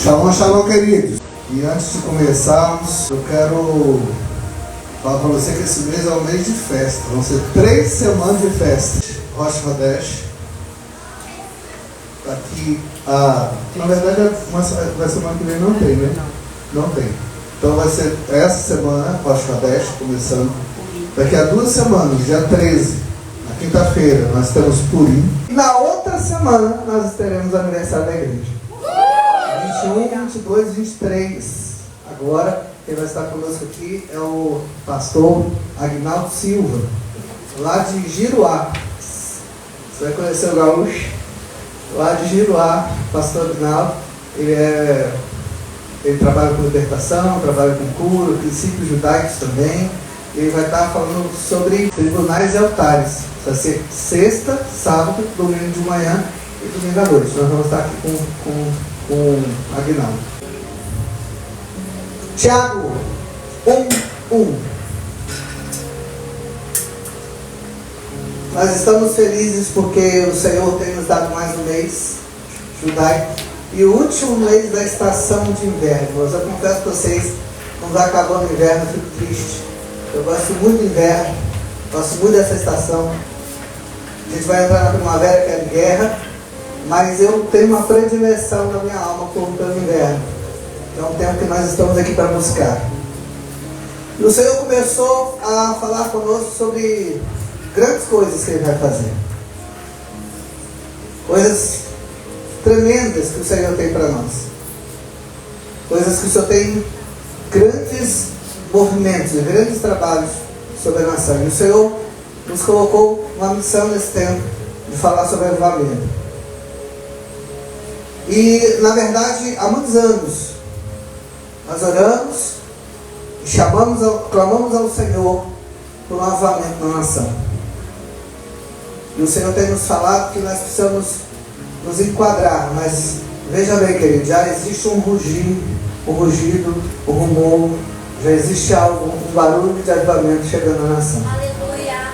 Shalom, shalom, queridos. E antes de começarmos, eu quero falar para você que esse mês é um mês de festa. Vão ser 3 semanas de festa. Rosh Hadesh. Daqui a... Na verdade, vai semana que vem não tem, né? Não tem. Então vai ser essa semana, Rosh Hadesh, começando. Daqui a 2 semanas, dia 13, na quinta-feira, nós temos Purim. E na outra semana, nós teremos o aniversário da igreja. 21, 22, 23. Agora, quem vai estar conosco aqui é o pastor Agnaldo Silva, lá de Giruá. Você vai conhecer o gaúcho? Lá de Giruá, pastor Agnaldo. Ele trabalha com libertação, trabalha com cura, princípios judaicos também. Ele vai estar falando sobre tribunais e altares. Vai ser sexta, sábado, domingo de manhã e domingo à noite. Nós vamos estar aqui com Agnaldo. Tiago 1:1. Nós estamos felizes porque o Senhor tem nos dado mais um mês judaico e o último mês da estação de inverno. Mas eu confesso para vocês, quando vai acabando o inverno, eu fico triste. Eu gosto muito do inverno, gosto muito dessa estação. A gente vai entrar na primavera, que é de guerra, mas eu tenho uma predileção na minha alma pelo inverno. É um tempo que nós estamos aqui para buscar. E o Senhor começou a falar conosco sobre grandes coisas que Ele vai fazer. Coisas tremendas que o Senhor tem para nós. Coisas que o Senhor tem grandes movimentos, grandes trabalhos sobre a nação. E o Senhor nos colocou uma missão nesse tempo de falar sobre avivamento. E, na verdade, há muitos anos, nós oramos e clamamos ao Senhor por um avivamento na nação. E o Senhor tem nos falado que nós precisamos nos enquadrar, mas veja bem, querido, já existe um rugido, um rumor, já existe algo, um barulho de avivamento chegando na nação. Aleluia!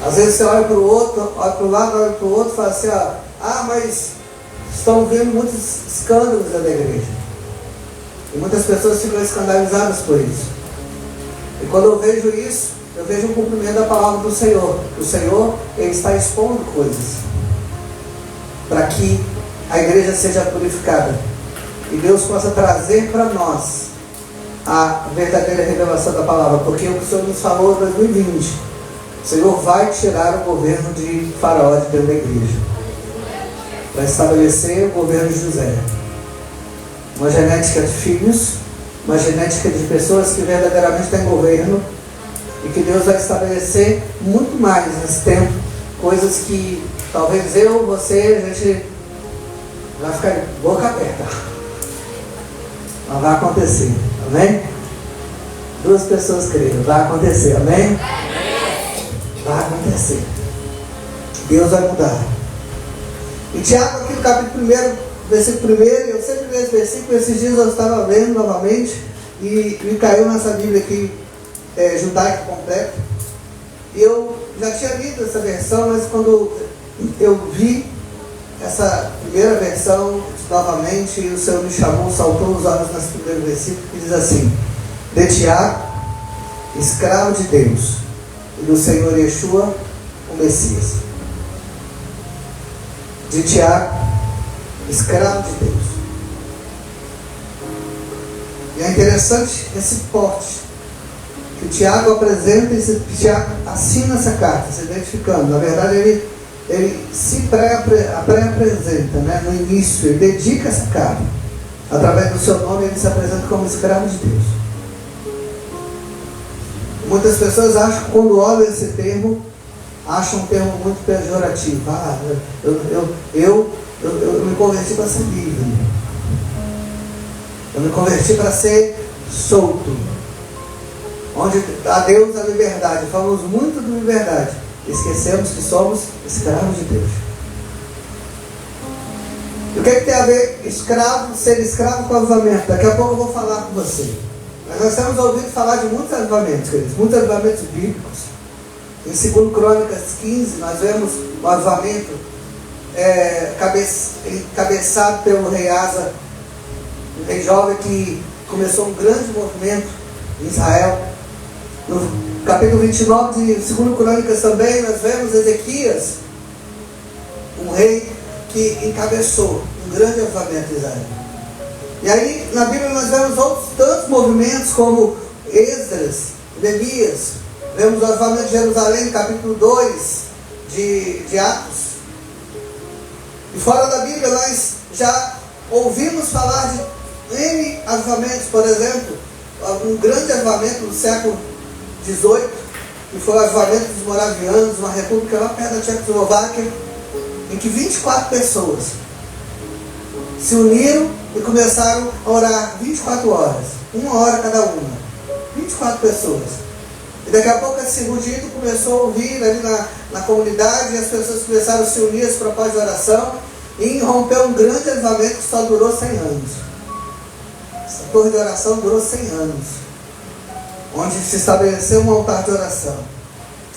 Às vezes você olha para o outro, olha para o lado, olha para o outro e fala assim, mas estão vendo muitos escândalos dentro da igreja. E muitas pessoas ficam escandalizadas por isso. E quando eu vejo isso, eu vejo um cumprimento da palavra do Senhor. O Senhor, Ele está expondo coisas para que a igreja seja purificada. E Deus possa trazer para nós a verdadeira revelação da palavra. Porque o que o Senhor nos falou em 2020, o Senhor vai tirar o governo de Faraó de dentro da igreja. Vai estabelecer o governo de José. Uma genética de filhos, uma genética de pessoas que verdadeiramente têm governo, e que Deus vai estabelecer muito mais nesse tempo, coisas que talvez eu, você, a gente vai ficar de boca aberta. Mas vai acontecer, amém? 2 pessoas creram, vai acontecer, amém? Vai acontecer. Deus vai mudar. E Tiago, aqui no capítulo 1, versículo 1, eu sempre leio esse versículo, esses dias eu estava lendo novamente, e me caiu nessa Bíblia aqui, judaica completa. E eu já tinha lido essa versão, mas quando eu vi essa primeira versão novamente, o Senhor me chamou, saltou os olhos nesse primeiro versículo, que diz assim: de Tiago, escravo de Deus, e do Senhor Yeshua, o Messias. De Tiago, escravo de Deus. E é interessante esse porte que o Tiago apresenta, e que Tiago assina essa carta, se identificando. Na verdade, ele se pré-apresenta, né? No início, ele dedica essa carta. Através do seu nome, ele se apresenta como escravo de Deus. Muitas pessoas acham que quando olham esse termo, acham um termo muito pejorativo. Eu me converti para ser livre. Eu me converti para ser solto. Onde a Deus a liberdade. Falamos muito de liberdade. Esquecemos que somos escravos de Deus. E o que tem a ver ser escravo com avivamento? Daqui a pouco eu vou falar com você. Mas nós temos ouvido falar de muitos avivamentos, queridos. Muitos avivamentos bíblicos. Em 2 Crônicas 15, nós vemos o avivamento encabeçado pelo rei Asa, um rei jovem que começou um grande movimento em Israel. No capítulo 29 de 2 Crônicas também nós vemos Ezequias, um rei que encabeçou um grande avivamento em Israel. E aí na Bíblia nós vemos outros tantos movimentos como Esdras, Neemias, vemos o avivamento de Jerusalém, capítulo 2 de Atos. E fora da Bíblia nós já ouvimos falar de N avivamentos, por exemplo, um grande avivamento do século XVIII, que foi o avivamento dos moravianos, uma república lá perto da Tchecoslováquia, em que 24 pessoas se uniram e começaram a orar 24 horas, 1 hora cada uma, 24 pessoas. E daqui a pouco esse rugido começou a ouvir ali na comunidade, e as pessoas começaram a se unir a esse propósito de oração, e rompeu um grande avivamento que só durou 100 anos. Essa torre de oração durou 100 anos, onde se estabeleceu um altar de oração.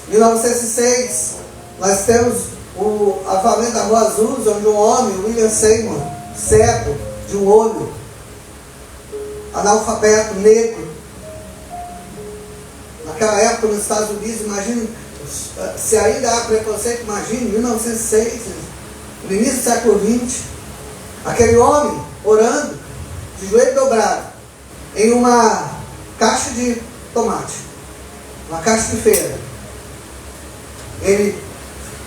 Em 1906, nós temos o avivamento da Rua Azul, onde um homem, William Seymour, cego de um olho, analfabeto, negro, naquela época nos Estados Unidos, imagine, se ainda há preconceito, imagine, 1906, no início do século XX, aquele homem orando, de joelho dobrado, em uma caixa de tomate, uma caixa de feira. Ele,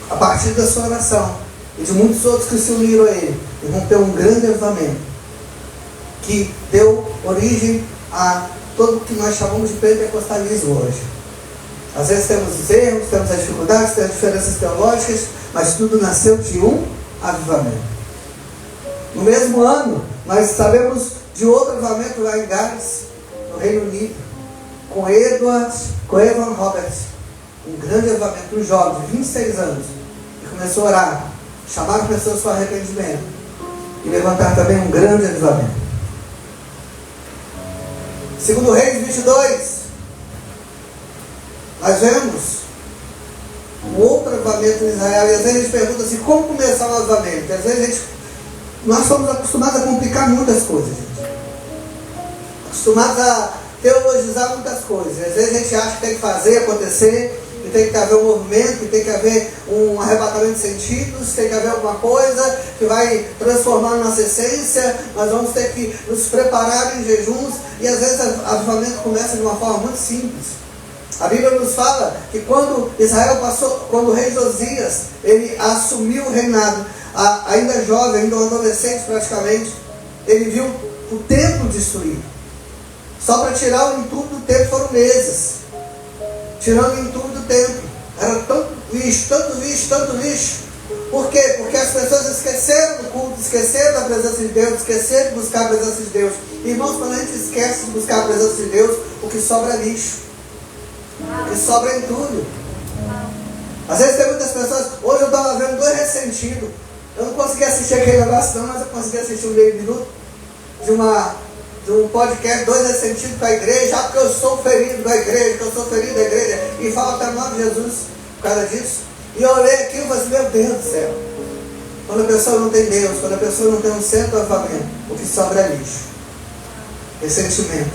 a partir da sua oração, e de muitos outros que se uniram a ele, rompeu um grande avivamento, que deu origem a todo o que nós chamamos de pentecostalismo hoje. Às vezes temos os erros, temos as dificuldades, temos as diferenças teológicas, mas tudo nasceu de um avivamento. No mesmo ano, nós sabemos de outro avivamento lá em Gales, no Reino Unido, com Evan Roberts, um grande avivamento, um jovem de 26 anos, que começou a orar, chamar pessoas para arrependimento e levantar também um grande avivamento. Segundo Reis 22, nós vemos um outro avivamento em Israel, e às vezes a gente pergunta assim, como começar um avivamento? E às vezes nós somos acostumados a complicar muitas coisas, gente. Acostumados a teologizar muitas coisas. Às vezes a gente acha que tem que fazer acontecer, que tem que haver um movimento, que tem que haver um arrebatamento de sentidos, tem que haver alguma coisa que vai transformar a nossa essência, nós vamos ter que nos preparar em jejuns, e às vezes o avivamento começa de uma forma muito simples. A Bíblia nos fala que quando Israel passou, quando o rei Josias, ele assumiu o reinado, ainda jovem, ainda um adolescente praticamente, ele viu o templo destruído. Só para tirar o entulho do templo foram meses. Tirando o entulho do templo. Era tanto lixo, tanto lixo, tanto lixo. Por quê? Porque as pessoas esqueceram do culto, esqueceram da presença de Deus, esqueceram de buscar a presença de Deus. Irmãos, quando a gente esquece de buscar a presença de Deus, o que sobra é lixo. O que sobra é entulho. Às vezes tem muitas pessoas, hoje eu estava vendo 2 ressentidos. Eu não consegui assistir aquele negócio não, mas eu consegui assistir um meio minuto de um podcast, 2 ressentidos com a igreja, porque eu sou ferido da igreja, que eu sou ferido da igreja, e fala até o nome de Jesus por causa disso. E eu olhei aqui e falei assim, meu Deus do céu. Quando a pessoa não tem Deus, quando a pessoa não tem um centro de avivamento, o que sobra é lixo. Ressentimento,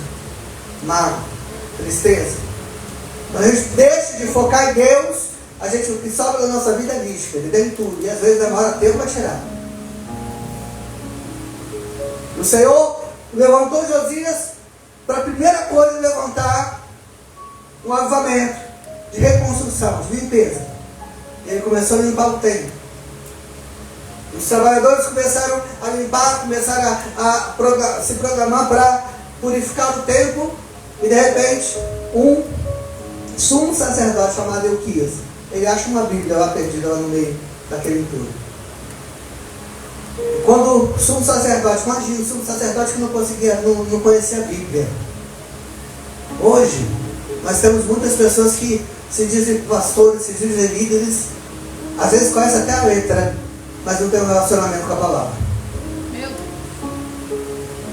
mágoa, tristeza. Quando a gente deixa de focar em Deus, o que sobra da nossa vida é lixo, ele tem tudo, e às vezes demora tempo para tirar. O Senhor levantou Josias para a primeira coisa levantar um avivamento de reconstrução, de limpeza. E ele começou a limpar o templo. Os trabalhadores começaram a limpar, começaram a se programar para purificar o templo, e de repente um sumo sacerdote chamado Euquias, ele acha uma Bíblia lá perdida lá no meio daquele entulho. Quando o sumo sacerdote, imagina o sumo sacerdote que não conhecia a Bíblia. Hoje, nós temos muitas pessoas que se dizem pastores, se dizem líderes, às vezes conhecem até a letra, mas não tem um relacionamento com a palavra.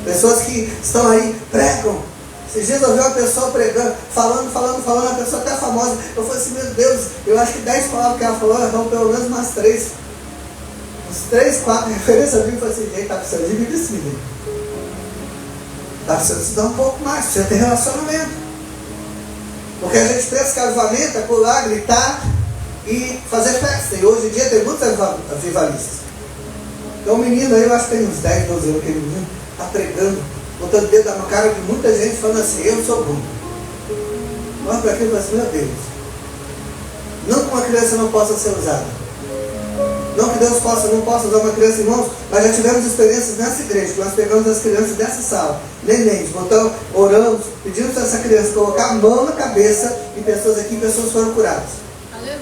Pessoas que estão aí, pregam. Esses dias eu vi uma pessoa pregando, falando, a pessoa até famosa. Eu falei assim, meu Deus, eu acho que 10 palavras que ela falou, ela falou pelo menos umas 3. Uns 3, 4 referências bíblicas, eu falei assim, gente, está precisando de Bíblia sim. Está precisando estudar um pouco mais, precisa ter relacionamento. Porque a gente pensa que avivamento é pular, gritar e fazer festa. E hoje em dia tem muitos avivalistas. Então um menino aí, eu acho que tem uns 10, 12 anos, aquele menino está pregando, botando o dedo na cara de muita gente, falando assim, eu sou bom. Olha para aquilo e fala assim, meu Deus. Não que uma criança não possa ser usada. Não que Deus não possa usar uma criança, irmãos, mas já tivemos experiências nessa igreja, que nós pegamos as crianças dessa sala, nenéns, botamos, oramos, pedimos para essa criança colocar a mão na cabeça e pessoas aqui, pessoas foram curadas. Aleluia.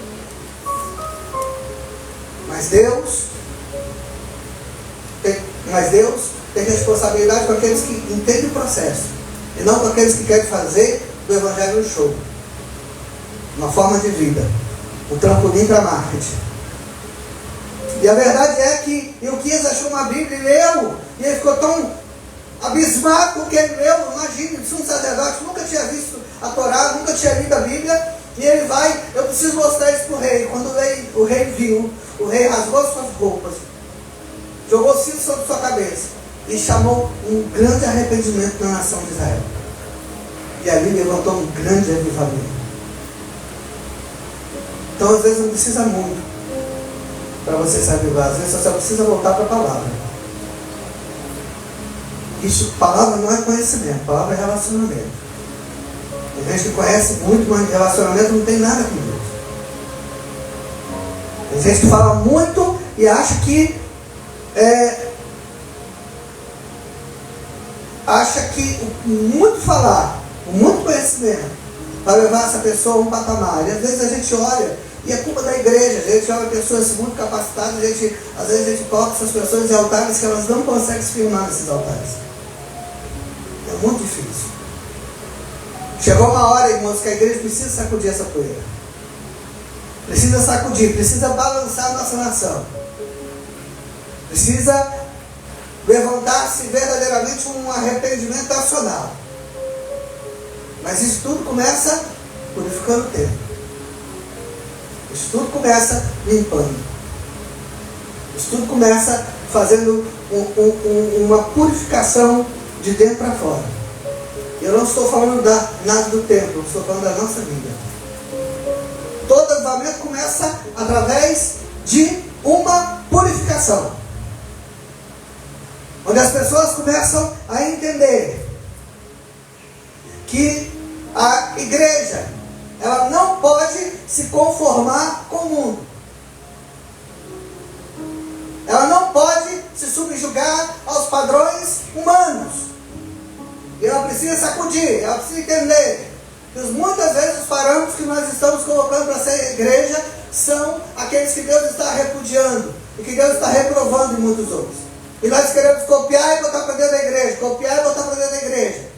Mas Deus tem responsabilidade com aqueles que entendem o processo e não com aqueles que querem fazer do evangelho um show, uma forma de vida, um trampolim para marketing. E a verdade é que Euquias achou uma Bíblia e leu, e ele ficou tão abismado com o que ele leu. Imagine, um sacerdote nunca tinha visto a Torá, nunca tinha lido a Bíblia, e ele vai, eu preciso mostrar isso para o rei. Quando o rei viu, o rei rasgou suas roupas, jogou o cinto sobre sua cabeça e chamou um grande arrependimento na nação de Israel. E ali levantou um grande avivamento. Então às vezes não precisa muito para você se avivar, às vezes você só precisa voltar para a palavra. Isso, palavra não é conhecimento, palavra é relacionamento. Tem gente que conhece muito, mas relacionamento não tem nada com Deus. Tem gente que fala muito e acha que o muito falar, o muito conhecimento para levar essa pessoa a um patamar. E às vezes a gente olha, e é culpa da igreja, a gente olha pessoas muito capacitadas, às vezes a gente coloca essas pessoas em altares que elas não conseguem se firmar nesses altares. É muito difícil. Chegou uma hora, irmãos, que a igreja precisa sacudir essa poeira. Precisa sacudir, precisa balançar a nossa nação. Precisa levantar-se verdadeiramente um arrependimento nacional. Mas isso tudo começa purificando o tempo. Isso tudo começa limpando. Isso tudo começa fazendo uma purificação de dentro para fora. Eu não estou falando nada do templo, eu estou falando da nossa vida. Todo avivamento começa através de uma purificação. Onde as pessoas começam a entender que a igreja, ela não pode se conformar com o mundo. Ela não pode se subjugar aos padrões humanos. E ela precisa sacudir, ela precisa entender que muitas vezes os parâmetros que nós estamos colocando para ser igreja são aqueles que Deus está repudiando e que Deus está reprovando em muitos outros. E nós queremos copiar e botar para dentro da igreja, copiar e botar para dentro da igreja.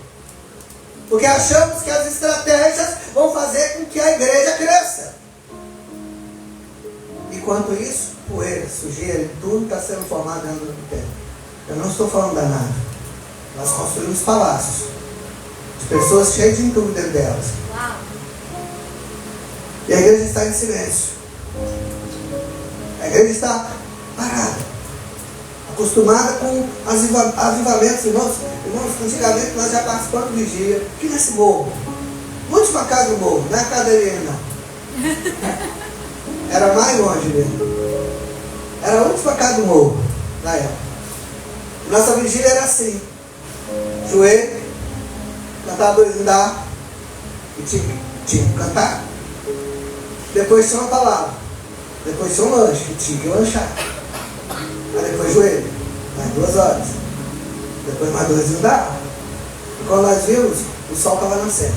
Porque achamos que as estratégias vão fazer com que a igreja cresça. Enquanto isso, poeira, sujeira, tudo está sendo formado dentro do templo. Eu não estou falando da nada. Nós construímos palácios de pessoas cheias de entulho dentro delas. E a igreja está em silêncio. A igreja está parada, acostumada com avivamentos. Irmãos, antigamente nós já participamos de vigília. Aqui nesse morro, muito para casa do morro, não é a casa da Helena. Era mais longe mesmo. Era a última casa do morro, na época. Nossa vigília era assim: joelho, cantar 2 andar, e tinha que cantar. Depois tinha uma palavra, depois tinha um lanche, que tinha que lanchar. Aí depois joelho, mais 2 horas, depois mais 2 andar. E quando nós vimos, o sol estava nascendo.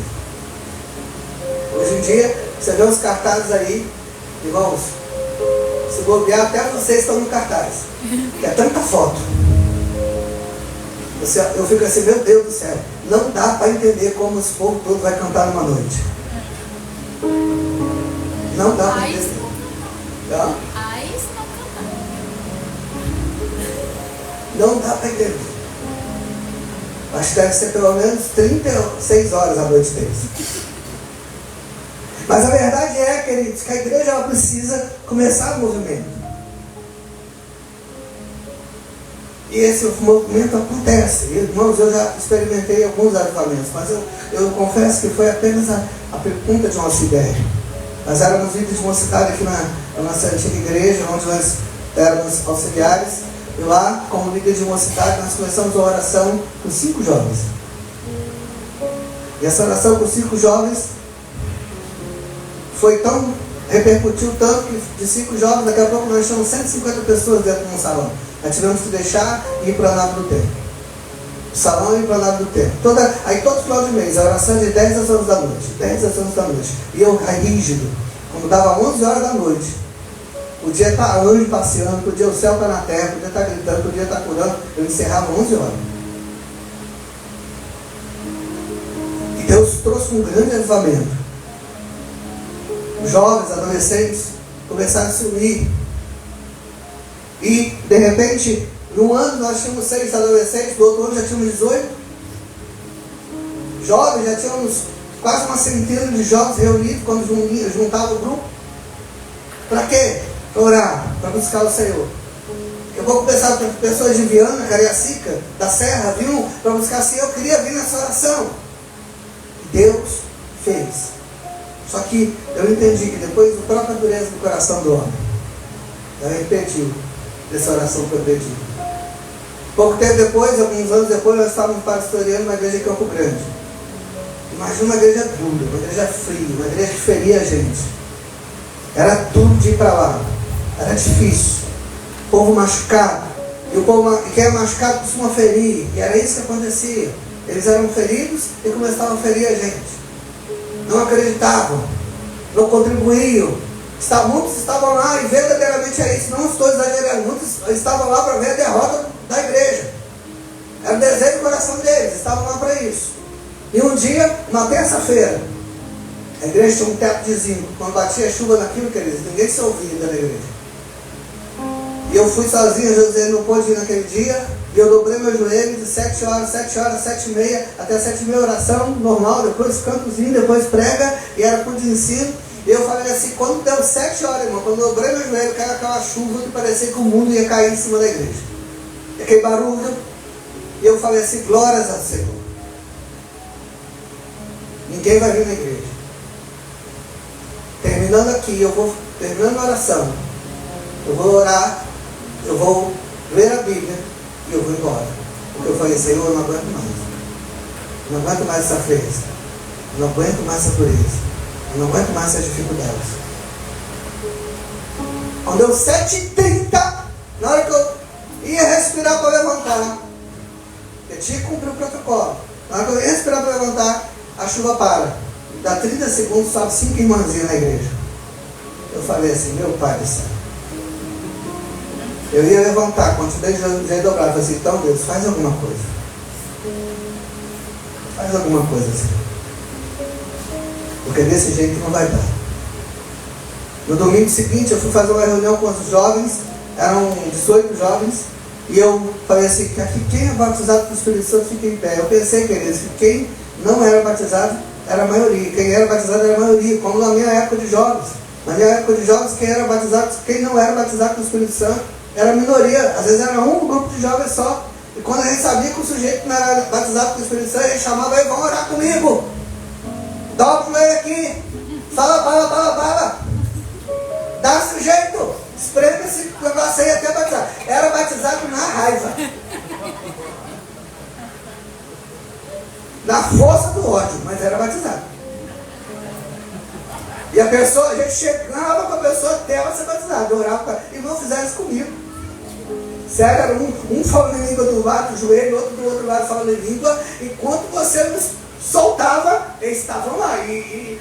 Hoje em dia, você vê os cartazes aí, irmãos, se bobear, até vocês estão no cartaz, que é tanta foto. Eu fico assim, meu Deus do céu, não dá para entender como esse povo todo vai cantar numa noite. Não dá para entender. Não dá para entender. Acho que deve ser pelo menos 36 horas a noite deles. Mas a verdade é, queridos, que a igreja ela precisa começar o movimento. E esse movimento acontece. Irmãos, eu já experimentei alguns avivamentos, mas eu confesso que foi apenas a pergunta de uma ideia. Nós éramos líderes de uma cidade aqui na nossa antiga igreja, onde nós éramos auxiliares. E lá, como líder de uma cidade, nós começamos a oração com 5 jovens. E essa oração com 5 jovens repercutiu tanto que de 5 jovens, daqui a pouco nós tínhamos 150 pessoas dentro de um salão. Nós tivemos que deixar e ir para a nave do templo. O salão e ir para a nave do templo. Aí todo final de mês, a oração é de 10 às 11 da noite. 10 às 11 da noite. E eu rígido. Quando dava 11 horas da noite, podia estar anjo passeando, podia o céu estar na terra, podia estar gritando, podia estar curando. Eu encerrava 11 horas. E Deus trouxe um grande avivamento. Os jovens, adolescentes, começaram a se unir. E, de repente, num ano nós tínhamos 6 adolescentes, no outro ano já tínhamos 18. Jovens, já tínhamos quase uma centena de jovens reunidos quando juntava o grupo. Para quê? Para orar, para buscar o Senhor. Eu vou começar com pessoas de Viana, Cariacica, da Serra, vinham para buscar o Senhor. Eu queria vir nessa oração. E Deus fez. Só que eu entendi que depois da própria dureza do coração do homem, eu repeti dessa oração que eu pedi. Pouco tempo depois, alguns anos depois, nós estávamos pastoreando uma igreja em Campo Grande. Imagina uma igreja dura, uma igreja fria, uma igreja que feria a gente. Era tudo de ir para lá. Era difícil. O povo machucado. E o povo que é machucado costuma ferir. E era isso que acontecia. Eles eram feridos e começavam a ferir a gente. Não acreditavam. Não contribuíam. Muitos estavam lá, e verdadeiramente é isso, não estou exagerando, muitos estavam lá para ver a derrota da igreja. Era o desejo do coração deles, estavam lá para isso. E um dia, uma terça-feira, a igreja tinha um teto de zinco. Quando batia chuva naquilo, queridos, ninguém se ouvia dentro da igreja. E eu fui sozinho, José não pôde ir naquele dia, e eu dobrei meu joelho de 7 horas, 7h30, até 7h30 oração normal, depois cantozinho, depois prega, e era por de ensino. E eu falei assim, quando deu 7 horas, irmão, quando eu dobrei meu joelho, caiu aquela chuva que parecia que o mundo ia cair em cima da igreja. E aquele barulho, e eu falei assim, glórias ao Senhor. Ninguém vai vir na igreja. Terminando aqui, terminando a oração, eu vou orar, eu vou ler a Bíblia e eu vou embora. Porque eu falei, Senhor, eu não aguento mais. Eu não aguento mais essa frieza. Eu não aguento mais essa pureza. Eu não aguento mais essas dificuldades. Quando deu 7h30, na hora que eu ia respirar para levantar, eu tinha que cumprir o protocolo. Na hora que eu ia respirar para levantar, a chuva para. Dá 30 segundos, sobe 5 irmãzinhas na igreja. Eu falei assim, meu Pai do céu. Eu ia levantar, continuei de dobrar. Eu falei assim, então Deus, faz alguma coisa. Faz alguma coisa assim. Porque desse jeito não vai dar. No domingo seguinte eu fui fazer uma reunião com os jovens, eram 18 jovens, e eu falei assim, que aqui quem é batizado com o Espírito Santo fica em pé. Eu pensei, queridos, que quem não era batizado era a maioria, quem era batizado era a maioria, como na minha época de jovens. Na minha época de jovens, quem não era batizado com o Espírito Santo era a minoria, às vezes era um grupo de jovens só. E quando a gente sabia que o sujeito não era batizado com o Espírito Santo, a gente chamava ele, vão orar comigo. Dobra o meio aqui. Fala. Dá-se jeito. Espreme esse negócio aí até batizar. Era batizado na raiva. Na força do ódio, mas era batizado. E a gente chegava com a pessoa até ela ser batizada. Orava e não fizeram isso comigo. Sério, era um falando em língua do lado do joelho, outro do outro lado falando em língua. Enquanto você nos soltava, eles estavam lá. E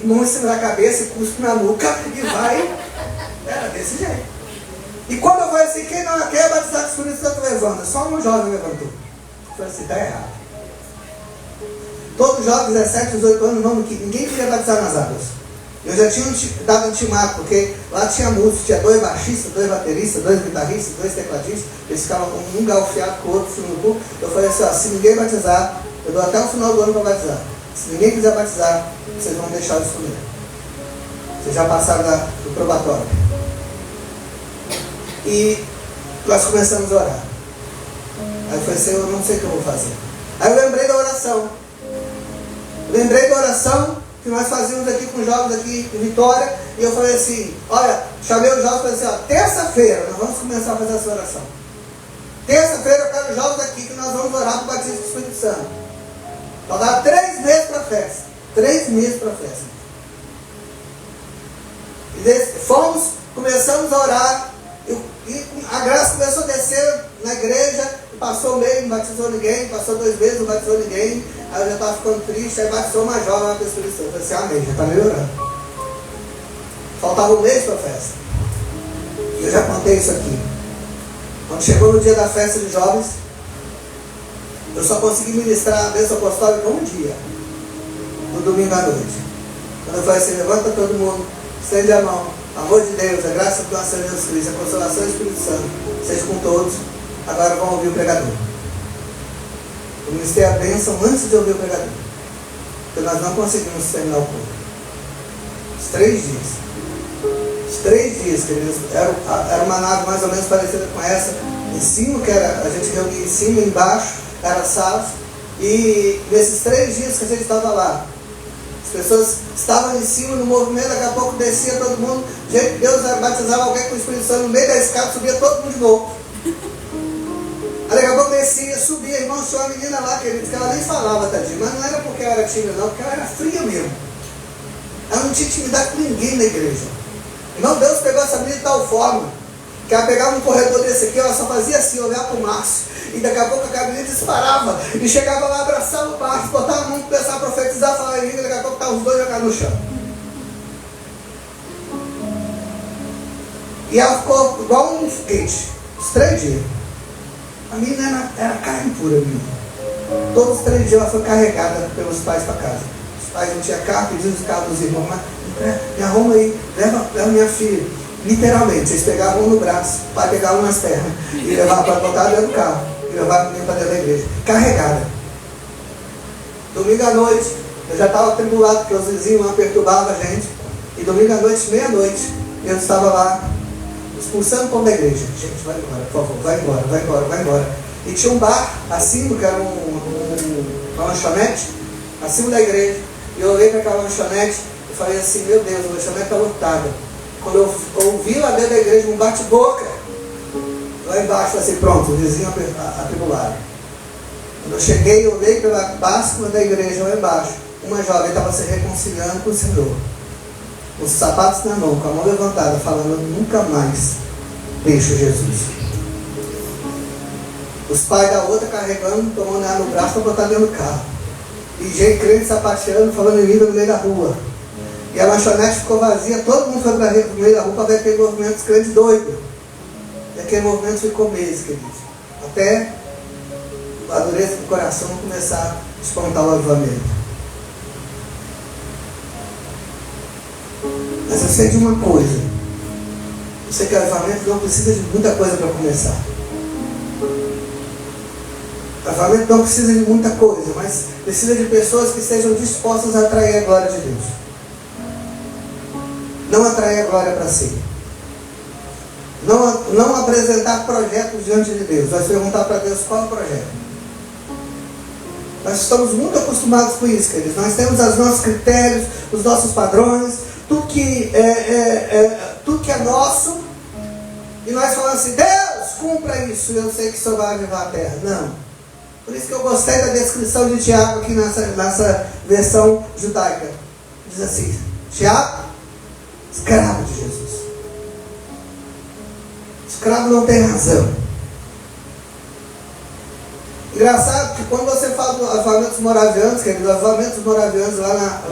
mão em cima da cabeça, cuspe na nuca e vai. Era desse jeito. E quando eu falei assim, quem não quer batizar com o Espírito Santo levanta, só um jovem levantou. Eu falei assim, está errado. Todos jovens, 17, 18 anos, ninguém queria batizar nas águas. Eu já tinha dado ultimato, porque lá tinha músicos, tinha 2 baixistas, 2 bateristas, 2 guitarristas, 2 tecladistas, eles ficavam um galfiado com o outro no cu. Eu falei assim, ó, se ninguém batizar, eu dou até o final do ano para batizar. Se ninguém quiser batizar, vocês vão deixar de escolher. Vocês já passaram do probatório. E nós começamos a orar. Aí eu falei, Senhor, eu não sei o que eu vou fazer. Aí eu lembrei da oração. Lembrei da oração que nós fazíamos aqui com os jovens aqui em Vitória. E eu falei assim, olha, chamei os jovens e falei assim, ó, terça-feira nós vamos começar a fazer essa oração. Terça-feira eu quero os jovens aqui que nós vamos orar para o batismo do Espírito Santo. Então dá 3 meses para a festa. 3 meses para a festa. E começamos a orar. E a graça começou a descer na igreja. Passou um mês, não batizou ninguém. Passou 2 meses, não batizou ninguém. Aí eu já estava ficando triste. Aí batizou uma jovem lá para o Espírito Santo. Eu falei assim, amém, já está melhorando. Faltava um mês para a festa. E eu já contei isso aqui. Quando chegou no dia da festa de jovens, eu só consegui ministrar a bênção apostólica um dia, no domingo à noite. Quando eu falei assim, levanta todo mundo, estende a mão, amor de Deus, a graça do nosso Senhor Jesus Cristo, a consolação do Espírito Santo, seja com todos. Agora vão ouvir o pregador. Eu ministrei a bênção antes de ouvir o pregador, porque nós não conseguimos terminar o culto. Os 3 dias. Os 3 dias, queridos, era uma nave mais ou menos parecida com essa, em cima, que era, a gente reunia em cima e embaixo, era salas, e nesses 3 dias que a gente estava lá, as pessoas estavam em cima no movimento, daqui a pouco descia todo mundo, gente, Deus batizava alguém com o Espírito Santo no meio da escada, subia todo mundo de novo. Aí daqui a pouco descia, subia, irmão, tinha uma menina lá, queridos, que ela nem falava, tadinha, mas não era porque ela era tímida não, porque ela era fria mesmo. Ela não tinha intimidade com ninguém na igreja. Irmão, Deus pegou essa menina de tal forma que ela pegava um corredor desse aqui, ela só fazia assim, olhar para o Márcio, e daqui a pouco a menina disparava, e chegava lá, abraçava o Márcio, botava a mão, começava a profetizar, falava em língua, daqui a pouco estavam os 2 jogados no chão. E ela ficou igual um foguete, os 3 dias. A menina era carne pura, menina. Todos os 3 dias ela foi carregada pelos pais para casa. Os pais não tinham carro, pediam os carros dos irmãos, mas me arruma aí, leva minha filha. Literalmente, eles pegavam um no braço, o pai pegava um nas pernas, e levava para botar dentro do carro, e levava a menina para dentro da igreja, carregada. Domingo à noite, eu já estava atribulado, porque os vizinhos lá perturbavam a gente, e domingo à noite, meia-noite, eu estava lá, expulsando o povo da igreja. Gente, vai embora, por favor, vai embora, vai embora, vai embora. E tinha um bar acima, que era uma lanchonete, acima da igreja, e eu olhei para aquela lanchonete, e falei assim, meu Deus, a lanchonete está lotada. Quando eu ouvi lá dentro da igreja um bate-boca, lá embaixo, assim, pronto, o vizinho atribulado. Quando eu cheguei, eu olhei pela báscula da igreja lá embaixo, uma jovem estava se reconciliando com o Senhor, os sapatos na mão, com a mão levantada, falando, nunca mais deixo Jesus. Os pais da outra carregando, tomando ela no braço para botar dentro do carro. E gente crente sapateando, falando em língua no meio da rua. E a lanchonete ficou vazia, todo mundo foi para o meio da rua para ver aquele movimento dos crentes doidos. E aquele movimento ficou meses, queridos. Até a dureza do coração começar a espantar o avivamento. Mas eu sei de uma coisa. Eu sei que o avivamento não precisa de muita coisa para começar. O avivamento não precisa de muita coisa, mas precisa de pessoas que estejam dispostas a atrair a glória de Deus. Não atrair a glória para si. Não apresentar projetos diante de Deus. Vai perguntar para Deus qual é o projeto. Nós estamos muito acostumados com isso, queridos. Nós temos os nossos critérios, os nossos padrões, tudo que é nosso. E nós falamos assim, Deus, cumpra isso. Eu sei que isso vai avivar a terra. Não. Por isso que eu gostei da descrição de Tiago aqui nessa versão judaica. Diz assim, Tiago, escravo de Jesus. Escravo não tem razão. Engraçado que quando você fala dos avivamentos moravianos, queridos, os avivamentos moravianos lá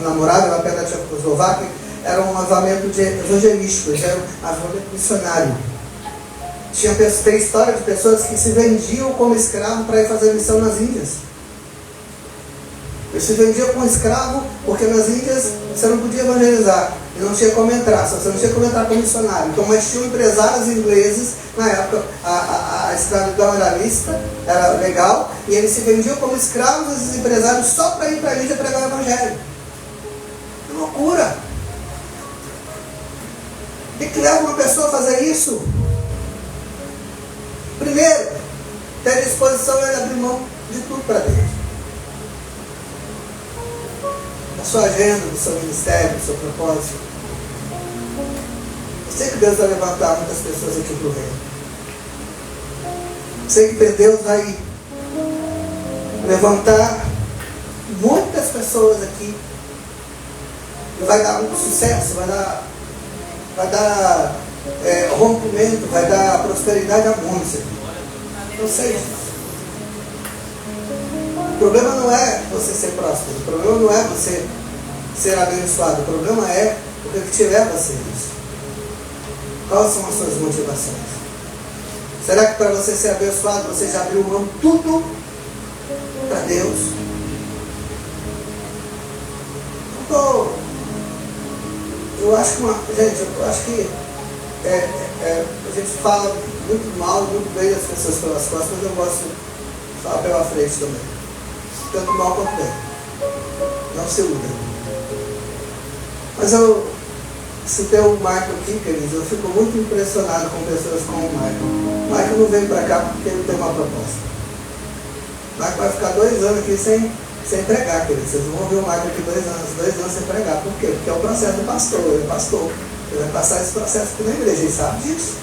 na Morávia, lá perto da Tchecoslováquia, era um avivamento evangelístico, era um avivamento missionário. Tem história de pessoas que se vendiam como escravo para ir fazer missão nas Índias. Eles se vendiam como escravo porque nas Índias você não podia evangelizar e não tinha como entrar, você não tinha como entrar como missionário. Então, mas tinham empresários ingleses, na época a escravidão era lícita, era legal, e eles se vendiam como escravos, esses empresários, só para ir para a Índia pregar o evangelho. Que loucura! O que leva uma pessoa a fazer isso? Primeiro, Ter disposição é abrir mão de tudo para Deus. Da sua agenda, do seu ministério, do seu propósito. Eu sei que Deus vai levantar muitas pessoas aqui para o reino. Eu sei que Deus vai levantar muitas pessoas aqui. E vai dar muito sucesso, vai dar rompimento, vai dar prosperidade a muitos aqui. Eu sei disso. O problema não é você ser próspero, o problema não é você ser abençoado, o problema é o que te leva a ser isso. Quais são as suas motivações? Será que para você ser abençoado você já abriu mão tudo para Deus? Eu acho que a gente fala muito mal, muito bem das pessoas pelas costas, mas eu gosto de falar pela frente também. Tanto mal quanto bem. Não se iluda. Mas eu citei o Michael aqui, queridos, eu fico muito impressionado com pessoas como o Michael. O Michael não veio para cá porque ele tem uma proposta. O Michael vai ficar 2 anos aqui sem pregar, queridos. Vocês não vão ver o Michael aqui 2 anos sem pregar. Por quê? Porque é o processo do pastor, ele é pastor. Ele vai passar esse processo aqui na igreja, ele sabe disso.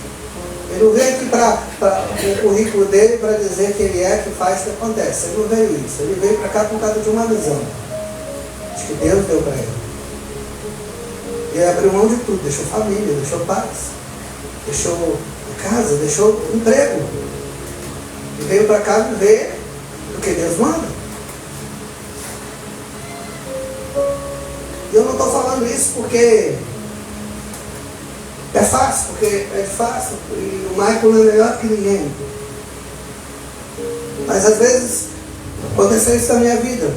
Ele não veio aqui para o currículo dele para dizer que ele é, que faz, que acontece. Ele não veio isso. Ele veio para cá por causa de uma visão. Acho que Deus deu para ele. Ele abriu mão de tudo. Deixou família, deixou paz, deixou casa, deixou emprego. E veio para cá viver o que Deus manda. E eu não estou falando isso porque é fácil, porque é fácil, e o Michael não é melhor que ninguém. Mas às vezes aconteceu isso na minha vida.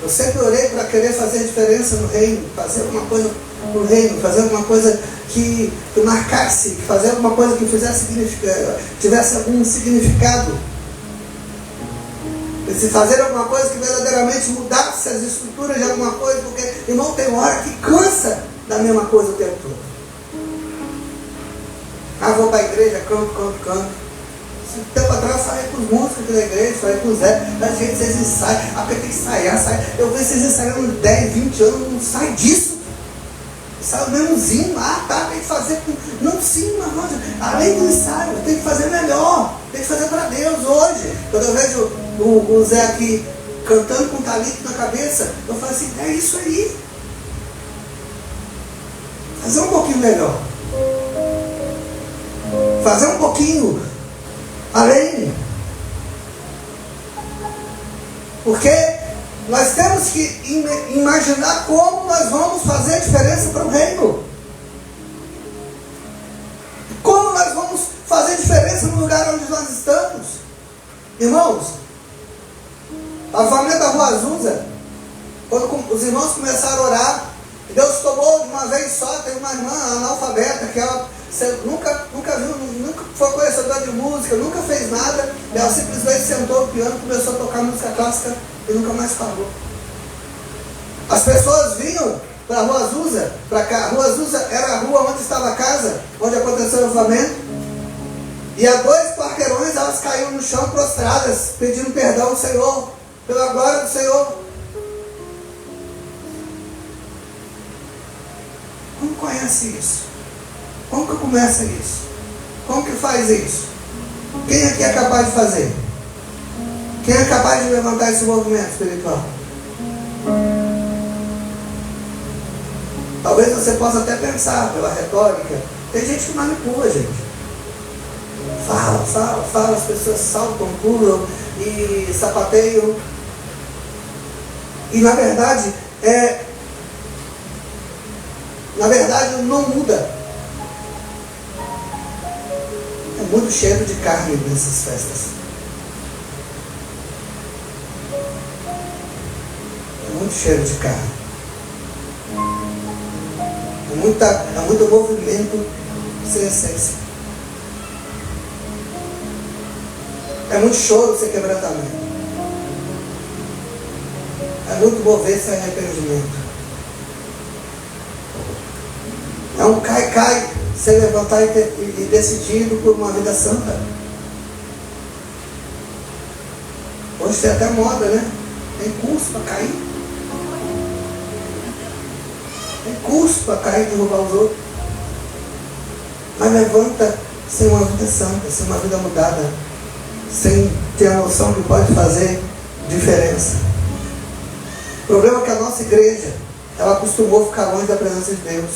Eu sempre orei para querer fazer diferença no reino, fazer alguma coisa no reino, fazer alguma coisa que marcasse, fazer alguma coisa que tivesse algum significado. Se fazer alguma coisa que verdadeiramente mudasse as estruturas de alguma coisa, porque, irmão, tem hora que cansa da mesma coisa o tempo todo. Vou para a igreja, canto. Tempo atrás eu falei com os músicos aqui da igreja, falei com o Zé, gente, vocês ensaiam, porque tem que ensaiar. Eu vejo vocês ensaiando 10, 20 anos, não sai disso. Sai o mesmozinho, tem que fazer. Não, sim, mas além do ensaio, tem que fazer melhor, tem que fazer para Deus hoje. Quando eu vejo o Zé aqui cantando com talento na cabeça, eu falo assim, é isso aí. Fazer um pouquinho melhor. Fazer um pouquinho além. Porque nós temos que imaginar como nós vamos fazer a diferença para o reino. Como nós vamos fazer diferença no lugar onde nós estamos. Irmãos, a família da Rua Azusa, quando os irmãos começaram a orar, Deus tomou de uma vez só. Tem uma irmã analfabeta que ela nunca viu, nunca foi conhecedora de música, nunca fez nada. Ela simplesmente sentou no piano, começou a tocar música clássica e nunca mais parou. As pessoas vinham para a Rua Azusa, para cá. A Rua Azusa era a rua onde estava a casa, onde aconteceu o avivamento. E a 2 quarteirões elas caíam no chão prostradas, pedindo perdão ao Senhor, pela glória do Senhor. Como conhece isso? Como que começa isso? Como que faz isso? Quem aqui é capaz de fazer? Quem é capaz de levantar esse movimento espiritual? Talvez você possa até pensar pela retórica. Tem gente que manipula, gente. Fala, as pessoas saltam, pulam e sapateiam. E na verdade não muda. É muito cheiro de carne nessas festas. É muito cheiro de carne. É muito movimento sem essência. É muito choro sem quebrantamento. É muito mover sem arrependimento. É um cai, sem levantar e decidido por uma vida santa. Hoje tem até moda, né? Tem curso para cair. Tem curso para cair e derrubar os outros. Mas levanta sem uma vida santa, sem uma vida mudada, sem ter a noção que pode fazer diferença. O problema é que a nossa igreja, ela acostumou ficar longe da presença de Deus.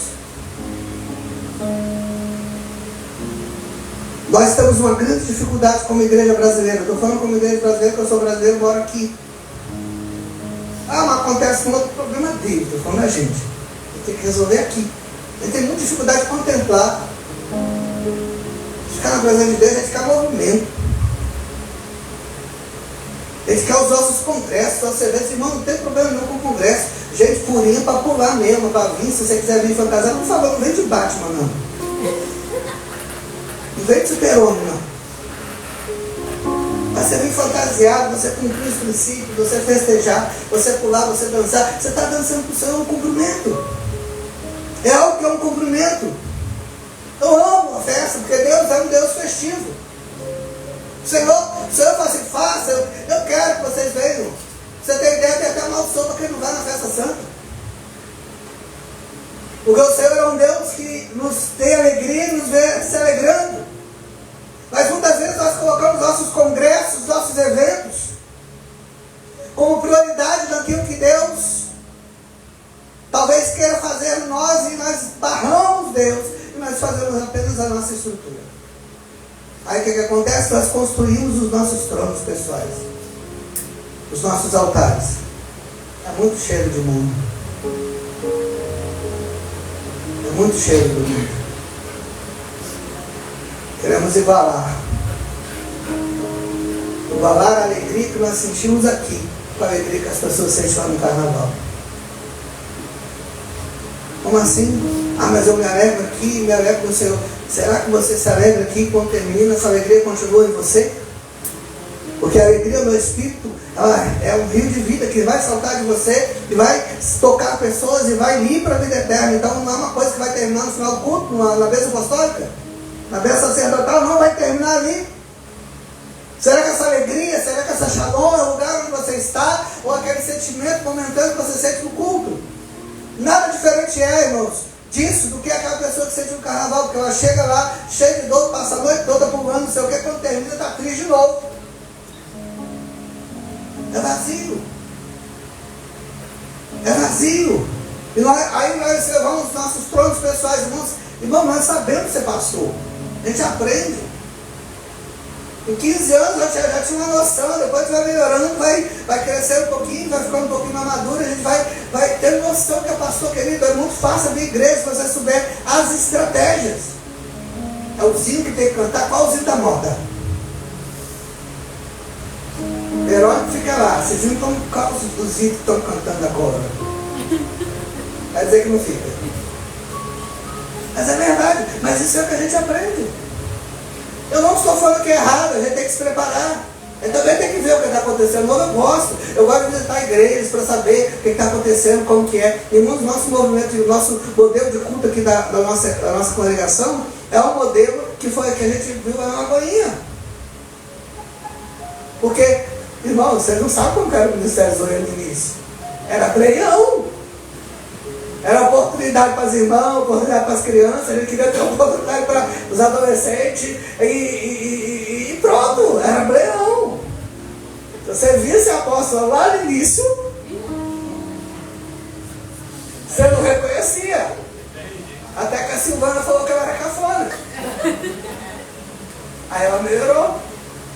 Nós temos uma grande dificuldade como igreja brasileira. Estou falando como igreja brasileira, porque eu sou brasileiro e moro aqui. Mas acontece um outro problema dele, estou falando da gente. A gente tem que resolver aqui. A gente tem muita dificuldade de contemplar. Ficar na presença de Deus é ficar movimento. A gente quer os nossos congressos, nossos eventos. Irmão, não tem problema nenhum com o congresso. Gente purinha para pular mesmo, para vir. Se você quiser vir fantasiado, por favor, não vem de Batman, não. Não vem de super-homem, não. Mas você vem fantasiado, você cumprir os princípios, você festejar, você pular, você dançar. Você está dançando para o Senhor um cumprimento. É algo que é um cumprimento. Eu amo a festa, porque Deus é um Deus festivo. O Senhor fala assim, faça, eu quero que vocês venham. Você tem ideia, tem até maldição para quem não vai na festa santa. Porque o Senhor é um Deus que nos tem alegria e nos vê se alegrando. Mas muitas vezes nós colocamos nossos congressos, nossos eventos, como prioridade daquilo que Deus talvez queira fazer em nós, e nós barramos Deus, e nós fazemos apenas a nossa estrutura. Aí o que acontece? Nós construímos os nossos tronos pessoais, os nossos altares. É muito cheiro de mundo. É muito cheiro do mundo. Queremos igualar a alegria que nós sentimos aqui com a alegria que as pessoas sentem lá no carnaval. Como assim? Mas eu me alegro aqui, me alegro no Senhor. Será que você se alegra aqui quando termina? Essa alegria continua em você? Porque a alegria no Espírito, ela é um rio de vida que vai saltar de você e vai tocar pessoas e vai ir para a vida eterna. Então não é uma coisa que vai terminar no final do culto, na bênção apostólica, na bênção sacerdotal, não vai terminar ali. Será que essa alegria, será que essa shalom é o lugar onde você está, ou aquele sentimento momentâneo que você sente no culto? Nada diferente é, irmãos, disso do que aquela pessoa que sente no carnaval, porque ela chega lá cheia de dor, passa a noite toda pulando, não sei o que, quando termina está triste de novo. É vazio. É vazio. E aí nós levamos os nossos tronos pessoais, irmãos, nós sabemos ser pastor. A gente aprende. Com 15 anos já tinha uma noção, depois vai melhorando, vai crescer um pouquinho, vai ficando um pouquinho mais maduro, a gente vai ter noção que é pastor, querido. É muito fácil abrir igreja se você souber as estratégias. É o zinho que tem que cantar. Qual o zinho da moda? Verônica fica lá, vocês não estão por causa dos zinhos que estão cantando agora. Vai dizer que não fica. Mas é verdade, mas isso é o que a gente aprende. Eu não estou falando que é errado, a gente tem que se preparar. A gente também tem que ver o que está acontecendo. Eu gosto de visitar igrejas para saber o que está acontecendo, como que é. E o nosso movimento, o nosso modelo de culto aqui da nossa congregação é um modelo que foi que a gente viu na Lagoinha. Porque, irmão, vocês não sabem como era o Ministério Zoe no início. Era pleião. Era oportunidade para os irmãos, oportunidade para as crianças, a gente queria ter oportunidade para os adolescentes e pronto, era pleião. Você via esse apóstolo lá no início, você não reconhecia. Até que a Silvana falou que ela era cafona. Aí ela melhorou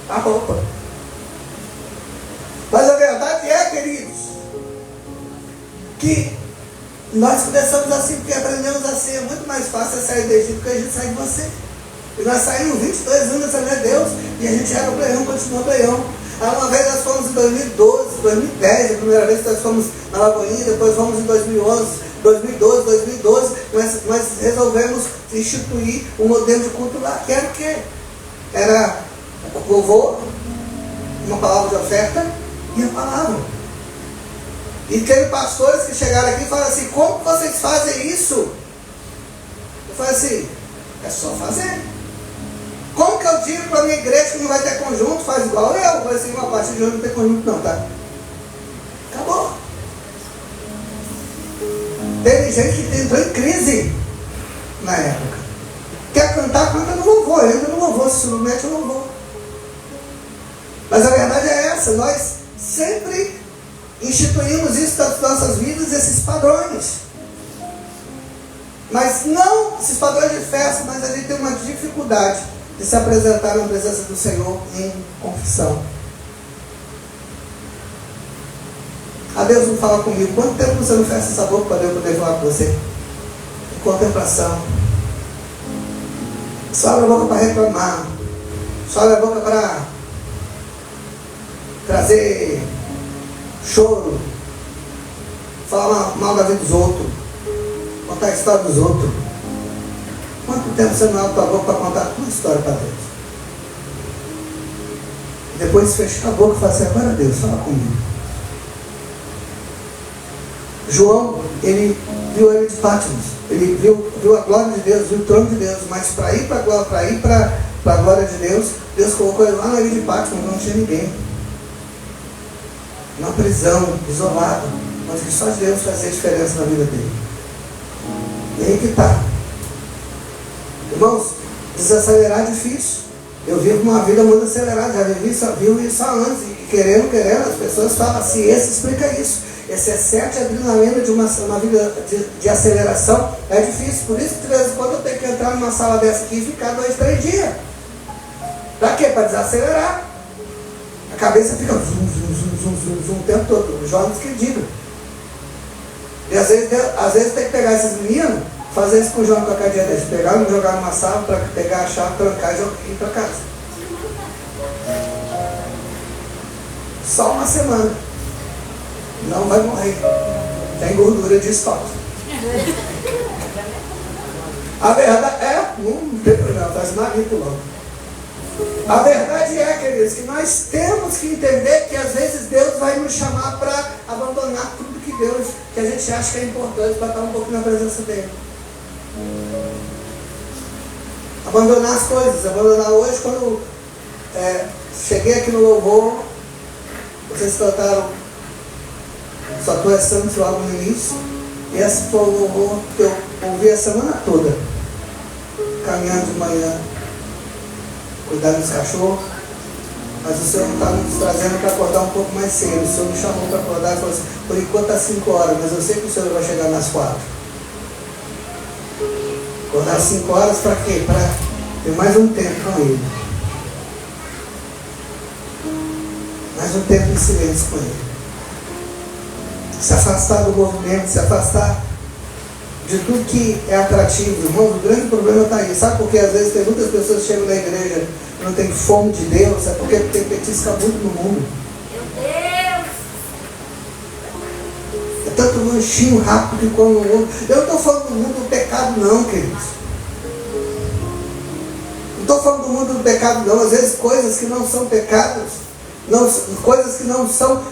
a roupa. Mas a verdade é, queridos, que nós começamos assim, porque aprendemos assim. É muito mais fácil sair do Egito do que a gente sair de você. E nós saímos 22 anos da Assembleia de Deus, e a gente era o pleião, continuou pleião. Aí uma vez nós fomos em 2012, 2010, a primeira vez que nós fomos na Lagoinha, depois fomos em 2011, 2012, nós resolvemos instituir um modelo de culto lá, que era o quê? Era o louvor, uma palavra de oferta e a palavra. E teve pastores que chegaram aqui e falaram assim: como vocês fazem isso? Eu falei assim: é só fazer. Como que eu digo para a minha igreja que não vai ter conjunto, faz igual eu. Vai assim, a partir de hoje não tem conjunto não, tá? Acabou. Teve gente que entrou em crise na época. Quer cantar, canta no louvor. Entra no louvor, se submete ao louvor. Mas a verdade é essa. Nós sempre instituímos isso nas nossas vidas, esses padrões. Mas não esses padrões de festa, mas a gente tem uma dificuldade de se apresentar na presença do Senhor em confissão. A Deus não fala comigo. Quanto tempo você não fecha essa boca para Deus poder falar com você? Em contemplação. Só abre a boca para reclamar. Só abre a boca para trazer choro. Falar mal da vida dos outros. Contar a história dos outros. Quanto tempo você não abre a tua boca para contar a tua história para Deus? Depois fecha a boca e fala assim, agora Deus, fala comigo. João, ele viu a ilha de Patmos, ele viu a glória de Deus, viu o trono de Deus, mas para ir para a glória de Deus, Deus colocou ele lá na ilha de Patmos, não tinha ninguém. Numa prisão, isolado, onde só Deus fazia diferença na vida dele. E aí que está. Irmãos, desacelerar é difícil. Eu vivo uma vida muito acelerada, já vivi isso antes, e querendo, as pessoas falam, a ciência explica isso. Esse excesso de adrenalina de uma vida de aceleração é difícil. Por isso que de vez em quando eu tenho que entrar numa sala dessa aqui e ficar 2-3 dias. Para quê? Para desacelerar. A cabeça fica zum o tempo todo. Os jovens que digam. E às vezes tem que pegar esses meninos, fazer isso com o João qualquer dia desse. Pegar e jogar numa sala para pegar a chave, trancar e ir para casa. Só uma semana. Não vai morrer. Tem gordura de estoque. A verdade não tem problema, faz marito logo. A verdade é, queridos, que nós temos que entender que às vezes Deus vai nos chamar para abandonar tudo que a gente acha que é importante para estar um pouco na presença dele. Abandonar as coisas, abandonar hoje quando cheguei aqui no louvor, vocês cantaram Só Tu És Santo logo no início, e esse foi o louvor que eu ouvi a semana toda, caminhando de manhã, cuidando dos cachorros, mas o Senhor não está nos trazendo para acordar um pouco mais cedo. O Senhor me chamou para acordar e falou assim, por enquanto às 5 horas, mas eu sei que o Senhor vai chegar nas 4. Acordar às 5 horas para quê? Para ter mais um tempo com Ele. Mais um tempo em silêncio com Ele. Se afastar do movimento, se afastar de tudo que é atrativo. Irmão, o grande problema está aí. Sabe por que às vezes tem muitas pessoas que chegam na igreja e não tem fome de Deus? É porque tem petisca muito no mundo. Meu Deus! É tanto lanchinho rápido que come no mundo. Eu não estou falando do mundo do pecado não, queridos. Não estou falando do mundo do pecado não. Às vezes coisas que não são pecados, coisas que não são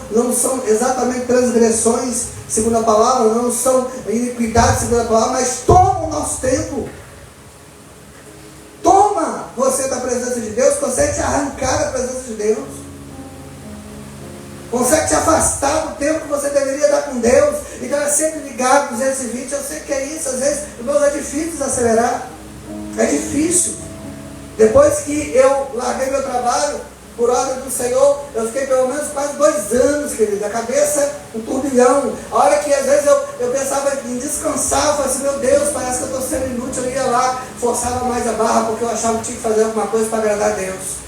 exatamente transgressões, segundo a palavra, não são iniquidades, segundo a palavra, mas toma o nosso tempo. Toma você da presença de Deus, consegue te arrancar da presença de Deus. Consegue te afastar do tempo que você deveria dar com Deus. Então é sempre ligado, 220, eu sei que é isso, às vezes, irmãos, é difícil desacelerar. É difícil. Depois que eu larguei meu trabalho, por ordem do Senhor, eu fiquei pelo menos quase 2 anos, querido, a cabeça um turbilhão. A hora que às vezes eu pensava em descansar, eu falava assim, meu Deus, parece que eu estou sendo inútil. Eu ia lá, forçava mais a barra, porque eu achava que tinha que fazer alguma coisa para agradar a Deus.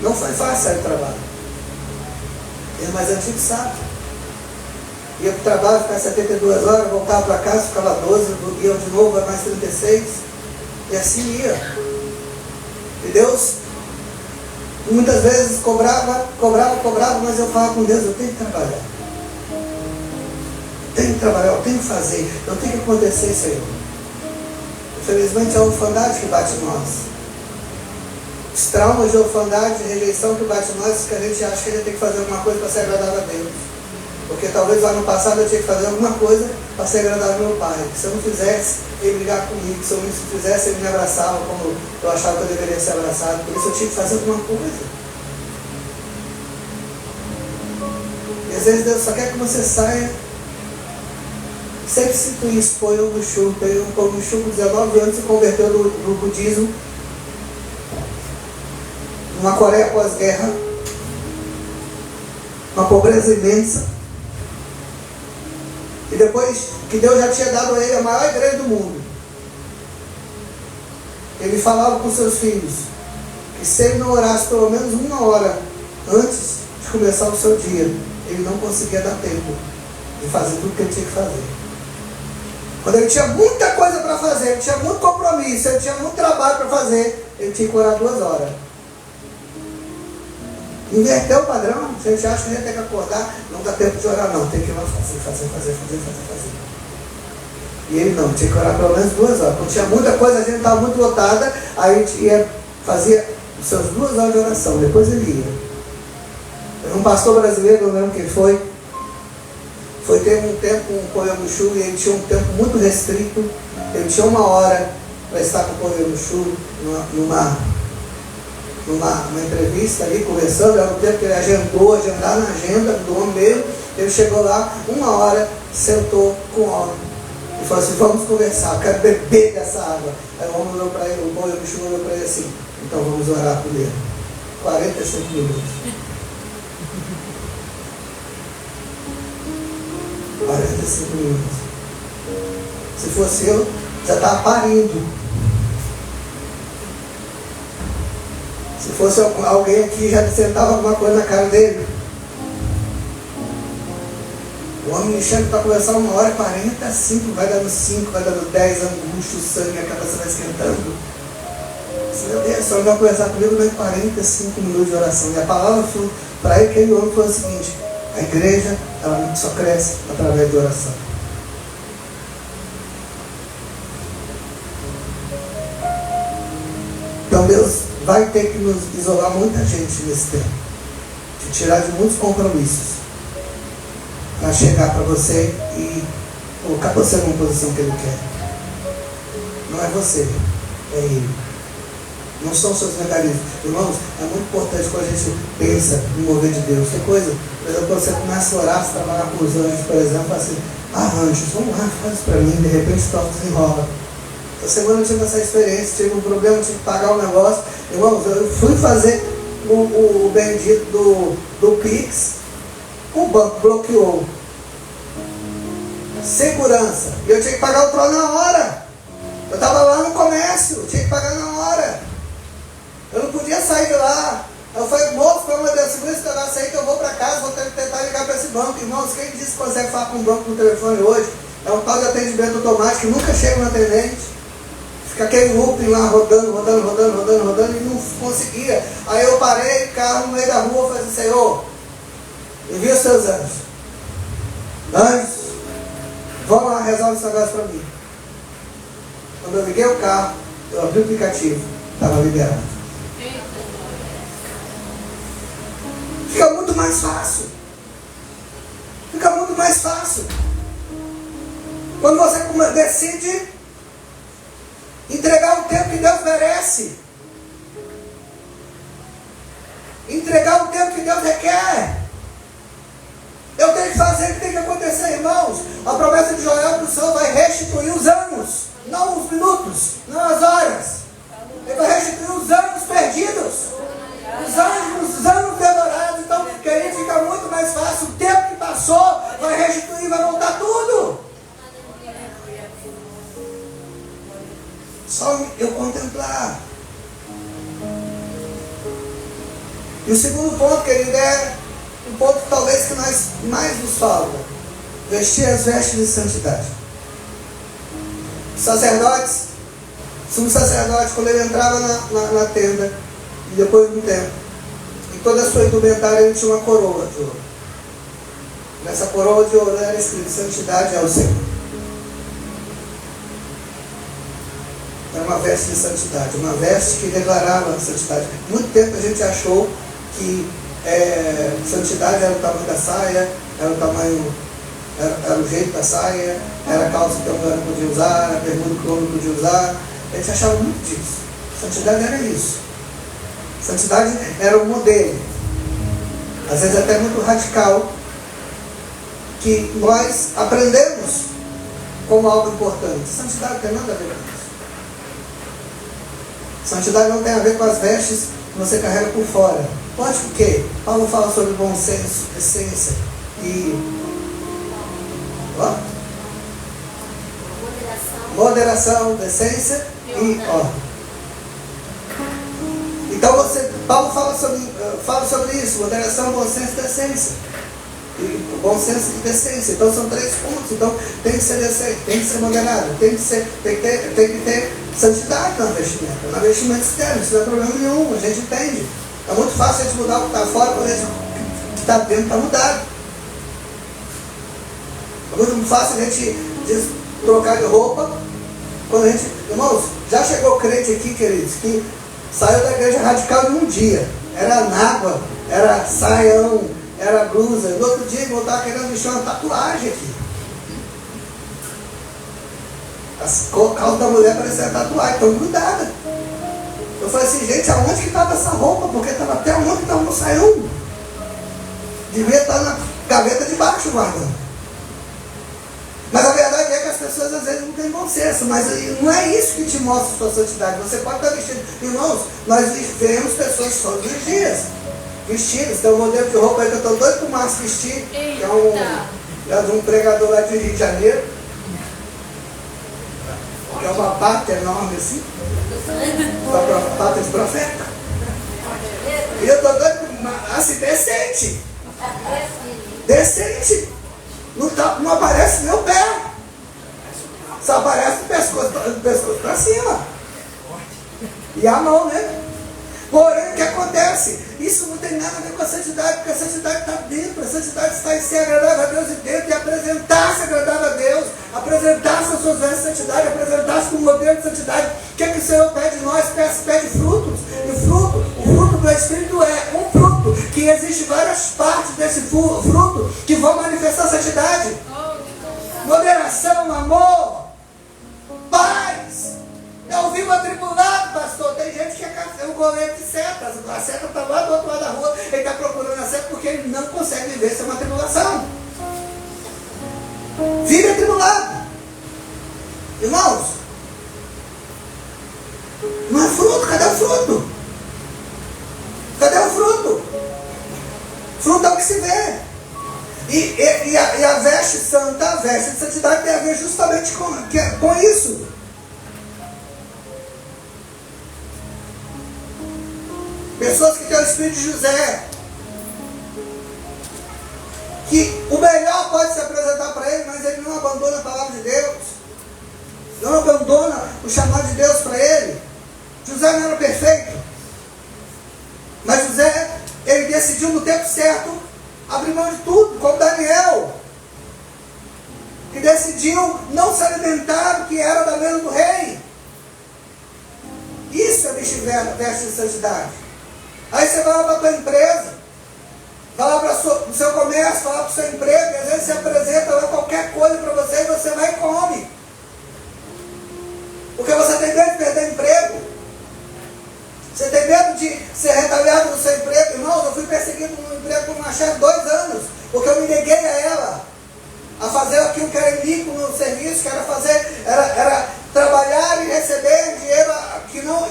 Não foi fácil sair do trabalho. Ele mais antigo sabe. Ia para o trabalho, ficava 72 horas, voltava para casa, ficava 12, ia de novo, mais 36. E assim ia. E Deus, muitas vezes cobrava, mas eu falava com Deus, eu tenho que trabalhar. Eu tenho que trabalhar, eu tenho que fazer, não tem que acontecer, Senhor. Infelizmente é a orfandade que bate em nós. Os traumas de orfandade, de rejeição que bate em nós, que a gente acha que a gente tem que fazer alguma coisa para ser agradável a Deus. Porque talvez o ano passado eu tinha que fazer alguma coisa para ser agradável ao meu pai. Que se eu não fizesse, ele brigar comigo. Se eu não fizesse, ele me abraçava como eu achava que eu deveria ser abraçado. Por isso eu tinha que fazer alguma coisa. E às vezes Deus só quer que você saia. Sempre sinto isso. Poyang Shu com 19 anos se converteu no budismo. Numa Coreia pós-guerra. Uma pobreza imensa. E depois que Deus já tinha dado a ele a maior igreja do mundo, ele falava com seus filhos que se ele não orasse pelo menos 1 hora antes de começar o seu dia, ele não conseguia dar tempo de fazer tudo que ele tinha que fazer. Quando ele tinha muita coisa para fazer, ele tinha muito compromisso, ele tinha muito trabalho para fazer, ele tinha que orar 2 horas. Inverteu o padrão. A gente acha que a gente tem que acordar, não dá tempo de orar não, tem que ir lá fazer. E ele não, tinha que orar pelo menos 2 horas. Quando tinha muita coisa, a gente estava muito lotada, aí a gente fazia os seus 2 horas de oração, depois ele ia. Um pastor brasileiro, não lembro quem foi ter um tempo com o Poyang Shu, e ele tinha um tempo muito restrito. Ele tinha 1 hora para estar com o Poyang Shu numa entrevista ali, conversando. Era o tempo que ele agendar na agenda do homem mesmo. Ele chegou lá, 1 hora, sentou com o homem e falou assim: vamos conversar, eu quero beber dessa água. Aí o homem olhou para ele, o Poyang Shu olhou para ele assim: então vamos orar primeiro. 45 minutos. 45 minutos. Se fosse eu, já estava parindo. Se fosse alguém aqui, já sentava alguma coisa na cara dele. O homem me chama para conversar 1 hora e 45, vai dando 5, vai dando 10, angústia, o sangue, a cabeça vai esquentando. Meu Deus, só vai conversar comigo durante 45 minutos de oração. E a palavra para ele, aquele homem, foi o seguinte: a igreja, ela só cresce através de oração. Então Deus vai ter que nos isolar muita gente nesse tempo, te tirar de muitos compromissos, para chegar para você e colocar você numa posição que Ele quer. Não é você, é Ele. Não são seus mecanismos. Irmãos, é muito importante quando a gente pensa no mover de Deus. Que coisa, por exemplo, quando você começa a orar, você trabalhar com os anjos, por exemplo, assim: arranjos, vamos lá, faz isso para mim, de repente o troço desenrola. Essa semana eu tive essa experiência, tive um problema, tive que pagar um negócio. Irmãos, eu fui fazer o bendito do Pix, o banco bloqueou. Segurança. E eu tinha que pagar o troço na hora. Eu estava lá no comércio, eu tinha que pagar na hora. Eu não podia sair de lá. Eu falei: moço, pelo amor de Deus, segura esse negócio aí que eu vou para casa, vou tentar ligar para esse banco. Irmãos, quem disse que consegue falar com o banco no telefone hoje? É um tal de atendimento automático que nunca chega no atendente. Fica aquele looping lá rodando e não conseguia. Aí eu parei o carro no meio da rua e falei assim: Senhor, envia os seus anjos. Anjos, vão lá, resolve esse negócio para mim. Quando eu liguei o carro, eu abri o aplicativo, estava liberado. Fica muito mais fácil. Fica muito mais fácil. Quando você decide entregar o tempo que Deus merece. Entregar o tempo que Deus requer. Eu tenho que fazer o que tem que acontecer, irmãos. A promessa de Joel, que o Senhor vai restituir os anos, não os minutos, não as horas. Ele vai restituir os anos perdidos, os anos devorados. Então, querido, fica muito mais fácil. O tempo que passou vai restituir, vai voltar tudo. Só eu contemplar. E o segundo ponto, querido, é um ponto talvez que mais nos falta: vestir as vestes de santidade. Os sacerdotes, o sumo sacerdote, quando ele entrava na tenda, e depois de um tempo, em toda a sua indumentária ele tinha uma coroa de ouro. Nessa coroa de ouro era escrito: santidade ao Senhor. Era uma veste de santidade, uma veste que declarava a santidade. Muito tempo a gente achou que santidade era o tamanho da saia, era o tamanho, era o jeito da saia, era a calça que a mulher não podia usar, era a bermuda que o homem não podia usar. Eles achavam muito disso. Santidade era isso. Santidade era um modelo, às vezes até muito radical, que nós aprendemos como algo importante. Santidade não tem nada a ver com isso. Santidade não tem a ver com as vestes que você carrega por fora. Lógico que Paulo fala sobre bom senso, essência e moderação, decência e ordem. Então Paulo fala sobre isso, moderação, bom senso e decência. E bom senso e decência. Então são 3 pontos. Então tem que ser decente, tem que ser moderado, tem que ter santidade na vestimenta. Na vestimenta externa, isso não é problema nenhum, a gente entende. É muito fácil a gente mudar o que está fora, quando o que está dentro está mudado. É muito fácil a gente trocar de roupa, quando a gente... Irmãos, já chegou crente aqui, queridos, que saiu da igreja radical em um dia. Era nágua, era saião, era blusa. No outro dia voltava querendo vestir uma tatuagem aqui. As calças da mulher pareciam tatuagem, então cuidado. Eu falei assim, gente, aonde que estava essa roupa? Porque estava até onde estava no saião. Devia estar na gaveta de baixo guardando. Mas a verdade é que as pessoas às vezes não têm bom senso, mas não é isso que te mostra a sua santidade. Você pode estar vestido. Irmãos, nós vemos pessoas todos os dias vestidas. Tem um modelo de roupa aí que eu estou doido para o Márcio vestir, que é de um pregador lá de Rio de Janeiro, que é uma pata enorme assim, uma pata de profeta. E eu estou doido para assim, decente. Decente. Não aparece meu pé. Só aparece o pescoço para cima. E a mão, né? Porém, o que acontece? Isso não tem nada a ver com a santidade, porque a santidade está dentro. A santidade está em ser agradável a Deus e dentro, e apresentar-se agradável a Deus, apresentar-se as suas vestes de santidade, apresentar-se como modelo de santidade. O que é que o Senhor pede de nós? Pede frutos. E o fruto do Espírito é um fruto, que existe várias partes desse fruto que vão manifestar a santidade. Moderação, amor, paz. Eu vivo atribulado, pastor. Tem gente que é um goleiro de setas. A seta está lá do outro lado da rua. Ele está procurando a seta porque ele não consegue viver sem uma tribulação. Vive atribulado. Irmãos, não é fruto. Cadê o fruto? Cadê o fruto? Fruto é o que se vê. E a veste santa, a veste de santidade tem a ver justamente com isso. Pessoas que têm o espírito de José, que o melhor pode se apresentar para ele, mas ele não abandona a palavra de Deus, não abandona o chamado de Deus para ele. José não era perfeito, mas José, ele decidiu no tempo certo abrir mão de tudo, como Daniel, que decidiu não se alimentar do que era da mesa do rei. Isso é veste de santidade. Aí você vai lá para a tua empresa, vai lá para o seu comércio, vai lá para o seu emprego, e às vezes você apresenta lá qualquer coisa para você e você vai e come. Porque você tem medo de perder emprego. Você tem medo de ser retaliado no seu emprego. Irmãos, eu fui perseguido no emprego por uma chefe 2 anos, porque eu me neguei a ela, a fazer aquilo que era ilícito no serviço, que era trabalhar e receber dinheiro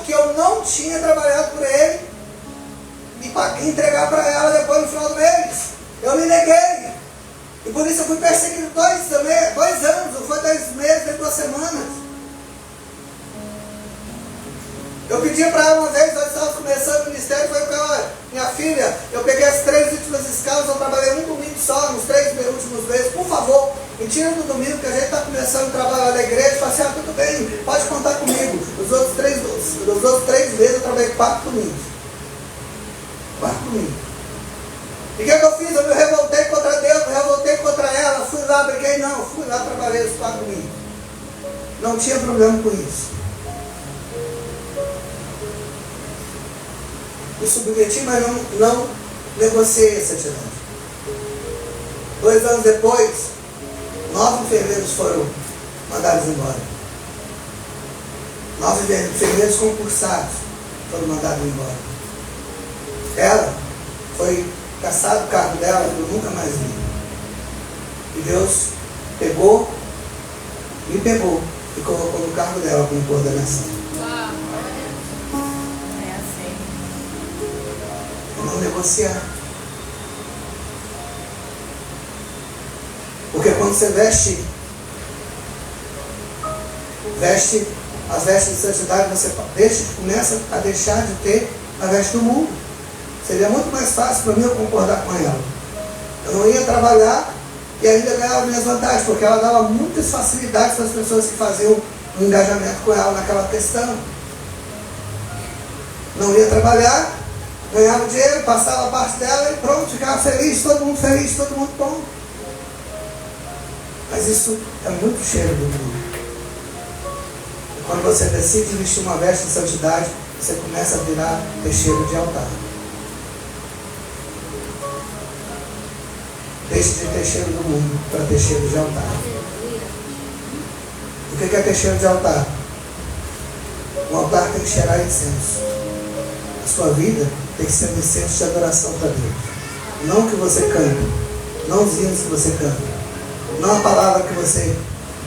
que eu não tinha trabalhado por ele, e entregar para ela depois no final do mês. Eu me neguei. E por isso eu fui perseguido 2 anos, não foi 2 meses, nem 2 semanas. Eu pedi para ela uma vez, nós estávamos começando o ministério, foi para ela, minha filha, eu peguei as 3 últimas escalas, eu trabalhei um domingo só, nos 3 últimos meses, por favor, me tira do domingo, que a gente está começando o trabalho na igreja, fala assim, tudo bem, pode contar comigo. Os outros 3 meses eu trabalhei 4 domingos. 4 domingos. E o que eu fiz? Eu me revoltei contra Deus, me revoltei contra ela, fui lá, briguei, não, fui lá, trabalhei os 4 domingos. Não tinha problema com isso. Me submeti, mas não negociei essa atitude. 2 anos depois, 9 enfermeiros foram mandados embora. 9 enfermeiros concursados foram mandados embora. Ela foi caçado o cargo dela, eu nunca mais vi. E Deus me pegou e colocou no cargo dela como coordenação. É assim. Não negociar. Porque quando você veste as vestes de santidade, você começa a deixar de ter a veste do mundo. Seria muito mais fácil para mim eu concordar com ela. Eu não ia trabalhar e ainda ganhava minhas vantagens, porque ela dava muitas facilidades para as pessoas que faziam um engajamento com ela naquela questão. Não ia trabalhar, ganhava dinheiro, passava a parte dela e pronto, ficava feliz, todo mundo bom. Mas isso é muito cheiro do mundo. E quando você decide vestir uma veste de santidade, você começa a virar teixeiro de altar. Deixe de teixeiro do mundo para teixeiro de altar. O que é teixeiro de altar? O altar tem que cheirar incenso. A sua vida tem que ser um incenso de adoração para Deus. Não o que você canta, não os hinos que você canta, não a palavra que você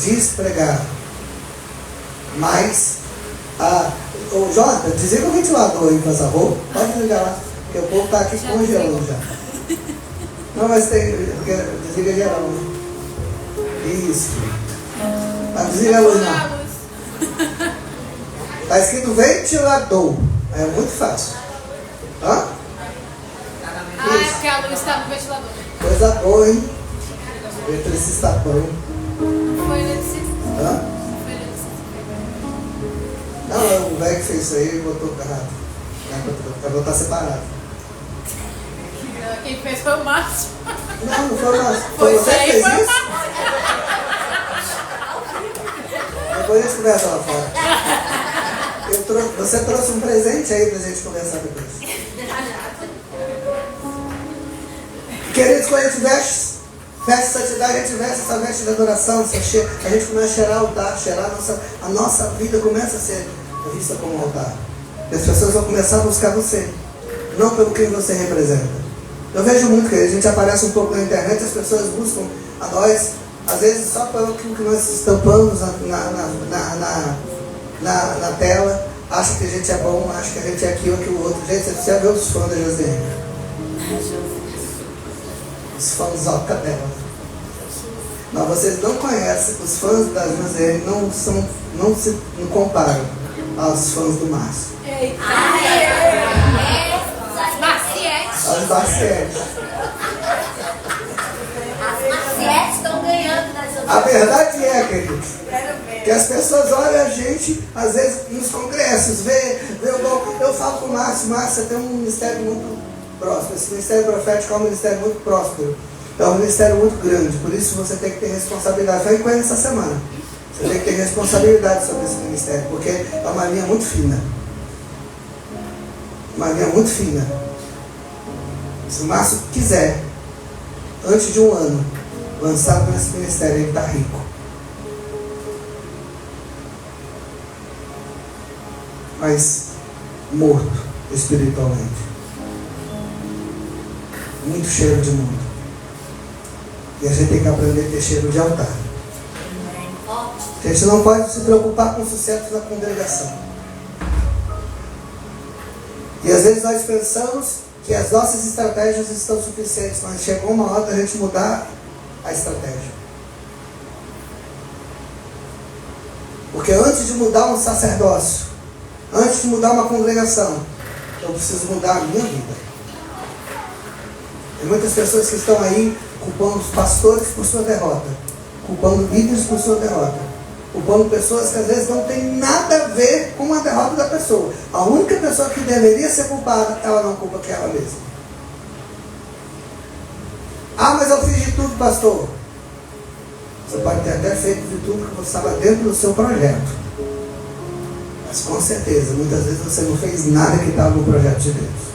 diz pregar, mas o Jota, desliga o ventilador aí, faz favor. Pode desligar lá, porque o povo está aqui congelando já. Não, mas tem, desliga geral, né? Isso. Mas desliga a luz não. Está escrito ventilador. É muito fácil. Hã? Ah, é porque a luz está no ventilador. Coisa boa, hein? Eletricista bom. Foi eletricista. Hã? Foi eletricista. Não, é o velho que fez isso aí e botou errado. Vai botar separado. Quem fez foi o Márcio. Não foi o Márcio. Foi Você que fez foi o isso? Márcio. Depois a gente conversa lá fora. Você trouxe um presente aí pra gente conversar depois. Queridos, quando a gente veste santidade, a gente veste essa veste de adoração, a gente começa a cheirar o altar, a nossa vida começa a ser vista como altar. E as pessoas vão começar a buscar você, não pelo que você representa. Eu vejo muito que a gente aparece um pouco na internet, as pessoas buscam a nós, às vezes só pelo que nós estampamos na tela, acha que a gente é bom, acha que a gente é aquilo, aquilo outro. Gente, você precisa ver os fãs da Josiane. Os fãs dela. Mas vocês não conhecem, os fãs da Josiane não se comparam aos fãs do Márcio. Aos Barcietes. As Macietes estão ganhando nas outras. A verdade é, queridos, que as pessoas olham a gente, às vezes, nos congressos, eu falo com o Márcio, você tem um ministério muito próspero, esse ministério profético é um ministério muito próspero, é um ministério muito grande, por isso você tem que ter responsabilidade. Falei com ele essa semana, você tem que ter responsabilidade sobre esse ministério, porque é uma linha muito fina. Uma linha muito fina. Se o Márcio quiser, antes de um ano, lançar para esse ministério, ele está rico. Mas morto espiritualmente. Muito cheiro de mundo. E a gente tem que aprender a ter cheiro de altar. A gente não pode se preocupar com o sucesso da congregação. E às vezes nós pensamos que as nossas estratégias estão suficientes, mas chegou uma hora da gente mudar a estratégia. Porque antes de mudar um sacerdócio, antes de mudar uma congregação, eu preciso mudar a minha vida. Tem muitas pessoas que estão aí culpando os pastores por sua derrota, culpando líderes por sua derrota, culpando pessoas que às vezes não tem nada a ver com a derrota da pessoa. A única pessoa que deveria ser culpada, ela não culpa que ela mesma. Ah, mas eu fiz de tudo, pastor. Você pode ter até feito de tudo que você estava dentro do seu projeto. Mas com certeza, muitas vezes você não fez nada que estava no projeto de Deus.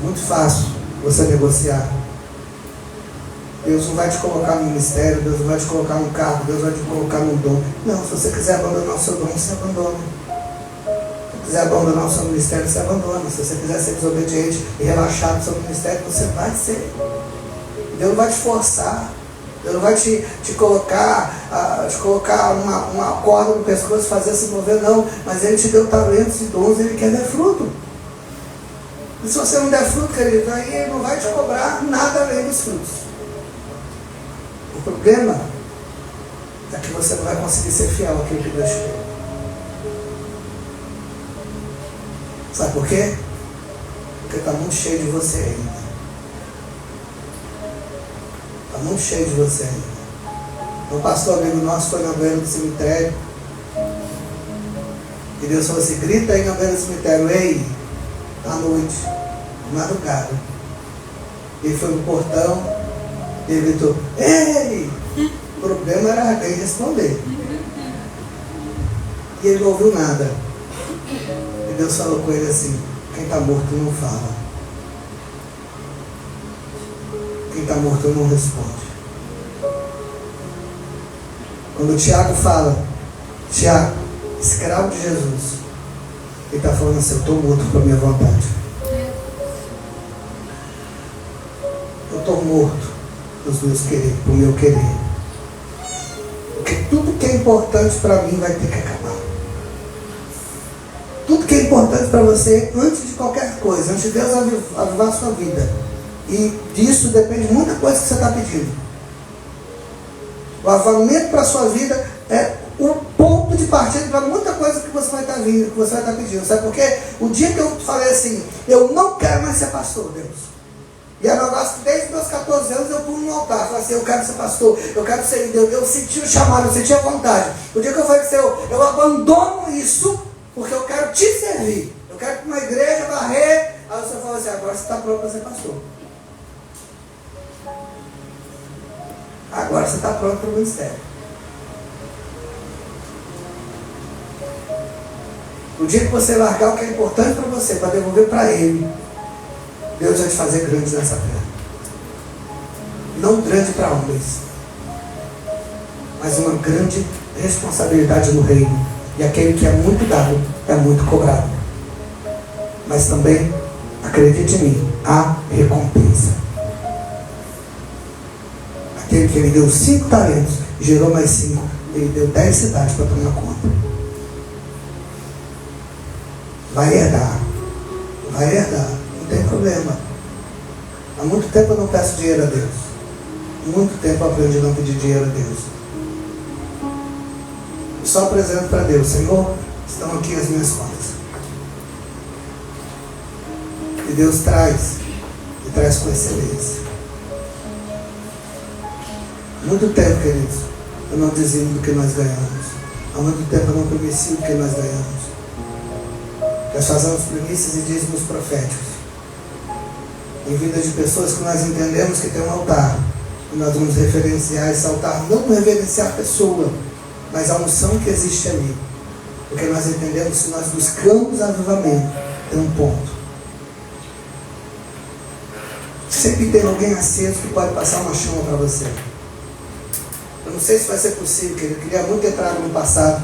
Muito fácil você negociar. Deus não vai te colocar no ministério, Deus não vai te colocar no cargo, Deus vai te colocar no dom. Não, se você quiser abandonar o seu dom, você abandona. Se quiser abandonar o seu ministério, você abandona. Se você quiser ser desobediente e relaxar no seu ministério, você vai ser. Deus não vai te forçar. Deus não vai te colocar uma corda no pescoço e fazer se mover, não. Mas Ele te deu talentos e dons, Ele quer dar fruto. E se você não der fruto, querido, aí Ele não vai te cobrar nada além dos frutos. O problema é que você não vai conseguir ser fiel àquilo que Deus te deu. Sabe por quê? Porque está muito cheio de você ainda. Está muito cheio de você ainda. Um pastor amigo nosso foi na beira do cemitério. E Deus falou assim: grita aí na beira do cemitério, ei, à noite, madrugada. Ele foi no portão, ele gritou, ei! O problema era alguém responder. E ele não ouviu nada. E Deus falou com ele assim: quem está morto não fala. Quem está morto não responde. Quando o Tiago fala, Tiago, escravo de Jesus, ele está falando assim: eu estou morto para a minha vontade. Eu estou morto para os meus querer, para o meu querer. Porque tudo que é importante para mim vai ter que acabar. Tudo que é importante para você, antes de qualquer coisa, antes de Deus avivar a sua vida, e disso depende muita coisa que você está pedindo. O avivamento para a sua vida é o ponto de partida para muita coisa que você vai estar vindo, que você vai estar pedindo. Sabe por quê? O dia que eu falei assim: eu não quero mais ser pastor, Deus. E é um negócio que desde meus 14 anos eu pulo no altar. Falei assim: eu quero ser pastor, eu quero ser Deus. Eu senti o chamado, eu senti a vontade. O dia que eu falei assim: eu abandono isso, porque eu quero te servir. Eu quero ir para uma igreja, varrer. Aí você falou assim: agora você está pronto para ser pastor. Agora você está pronto para o ministério. O dia que você largar o que é importante para você, para devolver para Ele, Deus vai te fazer grandes nessa terra. Não grande para homens, mas uma grande responsabilidade no reino. E aquele que é muito dado, é muito cobrado. Mas também, acredite em mim, há recompensa. Aquele que ele deu 5 talentos, gerou mais 5, ele deu 10 cidades para tomar conta. Vai herdar, não tem problema. Há muito tempo eu não peço dinheiro a Deus. Há muito tempo eu aprendi a não pedir dinheiro a Deus. Eu só apresento para Deus: Senhor, estão aqui as minhas contas. E Deus traz, e traz com excelência. Há muito tempo, queridos, eu não dizimo do que nós ganhamos. Há muito tempo eu não promecio do que nós ganhamos. Nós fazemos primícias e dízimos proféticos em vida de pessoas que nós entendemos que tem um altar, e nós vamos referenciar esse altar, não reverenciar a pessoa, mas a unção que existe ali. Porque nós entendemos que se nós buscamos avivamento, tem um ponto. Sempre tem alguém aceso que pode passar uma chama para você. Eu não sei se vai ser possível, querido. Eu queria muito entrar no passado.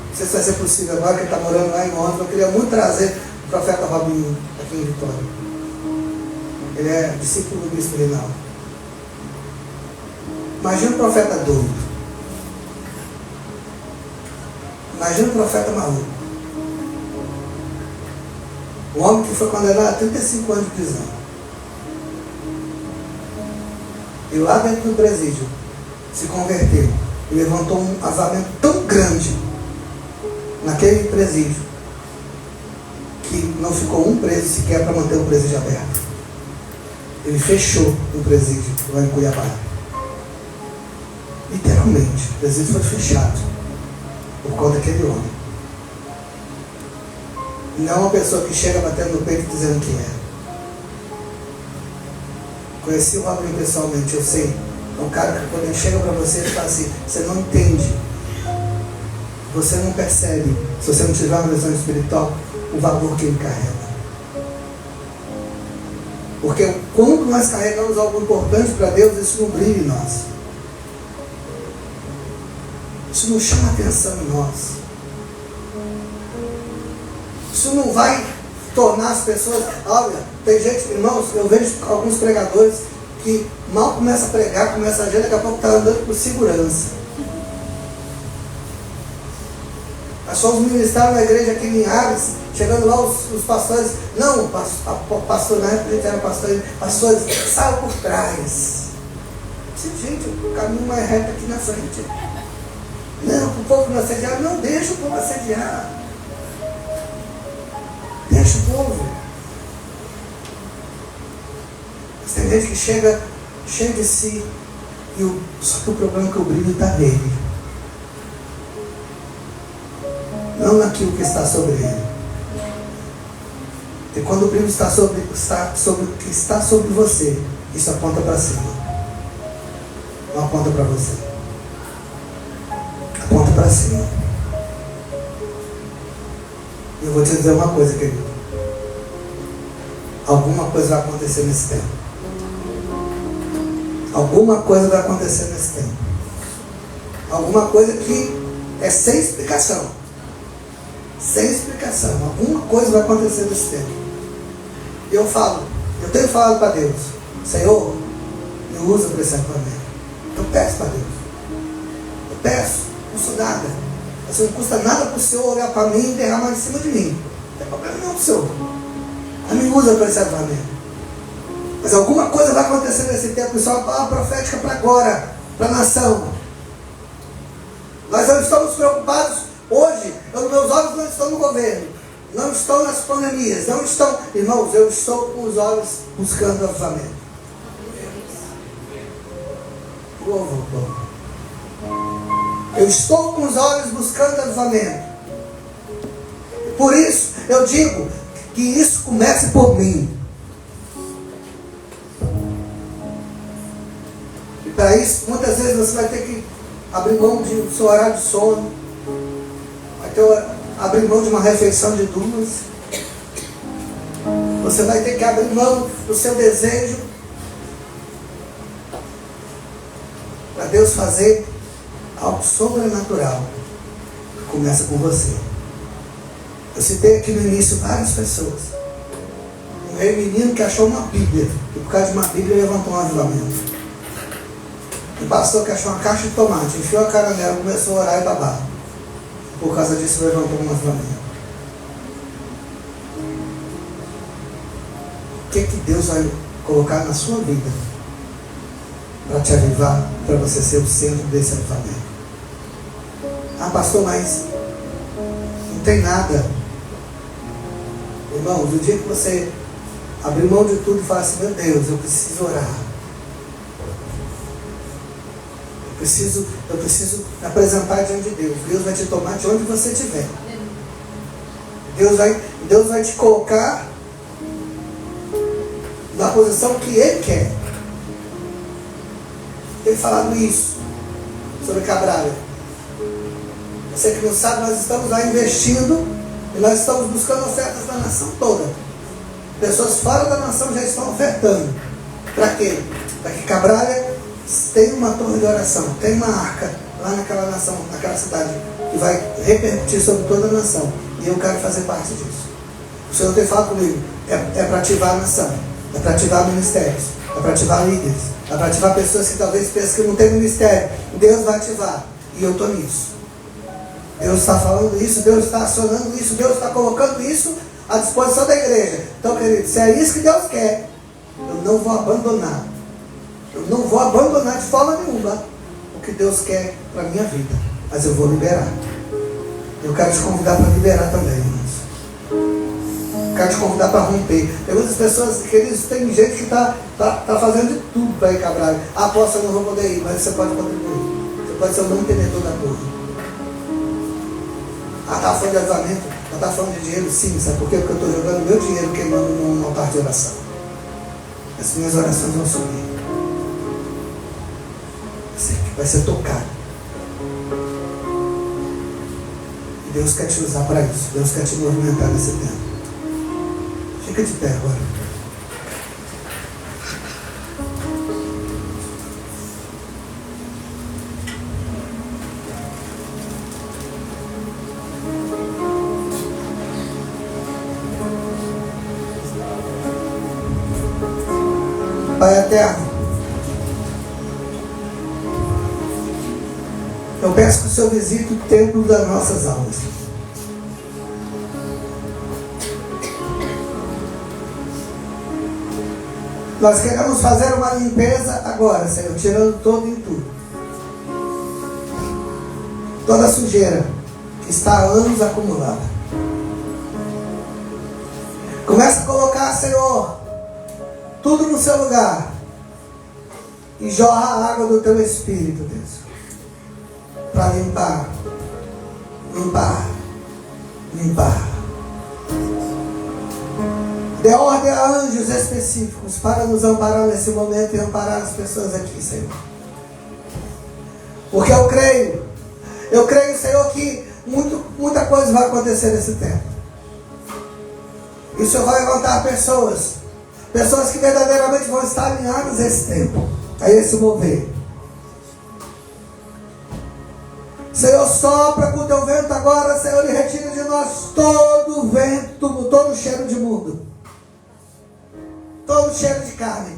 Não sei se vai ser possível agora, que ele está morando lá em Londres. Eu queria muito trazer o profeta Robinho aqui em Vitória. Ele é discípulo do bispo Rinaldo. Imagina um profeta doido. Imagina um profeta maluco. Um homem que foi condenado a 35 anos de prisão. E lá dentro do presídio se converteu e levantou um avivamento tão grande naquele presídio que não ficou um preso sequer para manter o presídio aberto. Ele fechou o presídio lá em Cuiabá. Literalmente, o presídio foi fechado por conta daquele homem. Não uma pessoa que chega batendo no peito dizendo que é. Conheci o Robinho pessoalmente, eu sei. É um cara que quando ele chega para você, ele fala assim: você não entende, você não percebe, se você não tiver uma visão espiritual, o valor que ele carrega. Porque quando nós carregamos algo importante para Deus, isso não brilha em nós. Isso não chama atenção em nós. Isso não vai tornar as pessoas... Olha, tem gente, irmãos, eu vejo alguns pregadores que mal começa a pregar, começa a agir, daqui a pouco está andando por segurança. Nós fomos ministrar na igreja aqui em Ares, chegando lá os pastores, não, pastor, na época a gente era pastor, pastores, saiam por trás. Gente, o caminho mais reto aqui na frente. Não, o povo não assediar, não, deixa o povo assediar. Deixa o povo. Mas tem gente que chega cheio de si, só que o problema é que o brilho está nele. Não naquilo que está sobre ele. E quando o brilho está sobre você, isso aponta para cima. Não aponta para você. Aponta para cima. E eu vou te dizer uma coisa, querido. Alguma coisa vai acontecer nesse tempo. Alguma coisa vai acontecer nesse tempo. Alguma coisa que é sem explicação. Sem explicação. Alguma coisa vai acontecer nesse tempo. E eu tenho falado para Deus, Senhor, me usa para esse avivamento. Eu peço para Deus. Eu peço, não custa nada. Assim, não custa nada para o Senhor olhar para mim e derramar em cima de mim. Não tem problema não, Senhor. Mas me usa para esse avivamento. Mas alguma coisa vai acontecer nesse tempo. Isso é uma palavra profética para agora, para a nação. Nós não estamos preocupados hoje. Meus olhos não estão no governo, não estão nas pandemias, não estão... Irmãos, eu estou com os olhos buscando avivamento. Eu estou com os olhos buscando avivamento. Por isso, eu digo que isso comece por mim. E para isso, muitas vezes você vai ter que abrir mão do seu horário de sono, vai ter que abrir mão de uma refeição de 2. Você vai ter que abrir mão do seu desejo para Deus fazer algo sobrenatural que começa com você. Eu citei aqui no início várias pessoas. Um rei menino que achou uma Bíblia, e por causa de uma Bíblia levantou um avivamento. Um pastor que achou uma caixa de tomate, enfiou a cara nela, começou a orar e babar. Por causa disso levantou um avivamento. O que Deus vai colocar na sua vida para te avivar, para você ser o centro desse avivamento? Ah, pastor, mas não tem nada. Irmãos, o dia que você abrir mão de tudo e falar assim, meu Deus, eu preciso orar. Eu preciso me apresentar diante de Deus. Deus vai te tomar de onde você estiver. Deus vai te colocar na posição que Ele quer. Tem falado isso sobre Cabralha. Você que não sabe, nós estamos lá investindo e nós estamos buscando ofertas da nação toda. Pessoas fora da nação já estão ofertando. Para quê? Para que Cabralha tenha uma torre de oração, tem uma arca lá naquela nação, naquela cidade, que vai repercutir sobre toda a nação. E eu quero fazer parte disso. O Senhor tem falado comigo, é para ativar a nação, é para ativar ministérios, é para ativar líderes, é para ativar pessoas que talvez pensem que não tem ministério. Deus vai ativar. E eu estou nisso. Deus está falando isso, Deus está acionando isso, Deus está colocando isso à disposição da igreja. Então, querido, se é isso que Deus quer, eu não vou abandonar. Eu não vou abandonar de forma nenhuma o que Deus quer para a minha vida. Mas eu vou liberar. Eu quero te convidar para liberar também, irmãos. Eu quero te convidar para romper. Tem muitas pessoas, queridos, tem gente que está fazendo de tudo para ir Cabralha. Ah, posso, eu não vou poder ir, mas você pode contribuir. Você pode ser o mantenedor da torre. Ah, está falando de avivamento? Não está falando de dinheiro? Sim, sabe por quê? Porque eu estou jogando meu dinheiro queimando num altar de oração. As minhas orações vão subir. Vai ser tocado. E Deus quer te usar para isso. Deus quer te movimentar nesse tempo. Fica de pé agora. Pai eterno, eu peço que o Senhor visite o templo das nossas almas. Nós queremos fazer uma limpeza agora, Senhor, tirando todo e tudo. Toda a sujeira que está há anos acumulada. Começa a colocar, Senhor, tudo no seu lugar. E jorra a água do teu Espírito, Deus. Para limpar, limpar, limpar. Dê ordem a anjos específicos para nos amparar nesse momento e amparar as pessoas aqui, Senhor. Porque eu creio, Senhor, que muita coisa vai acontecer nesse tempo. E o Senhor vai levantar pessoas que verdadeiramente vão estar alinhadas a esse tempo, a esse mover. Senhor, sopra com o teu vento agora, Senhor, e retira de nós todo o vento, todo o cheiro de mundo. Todo o cheiro de carne.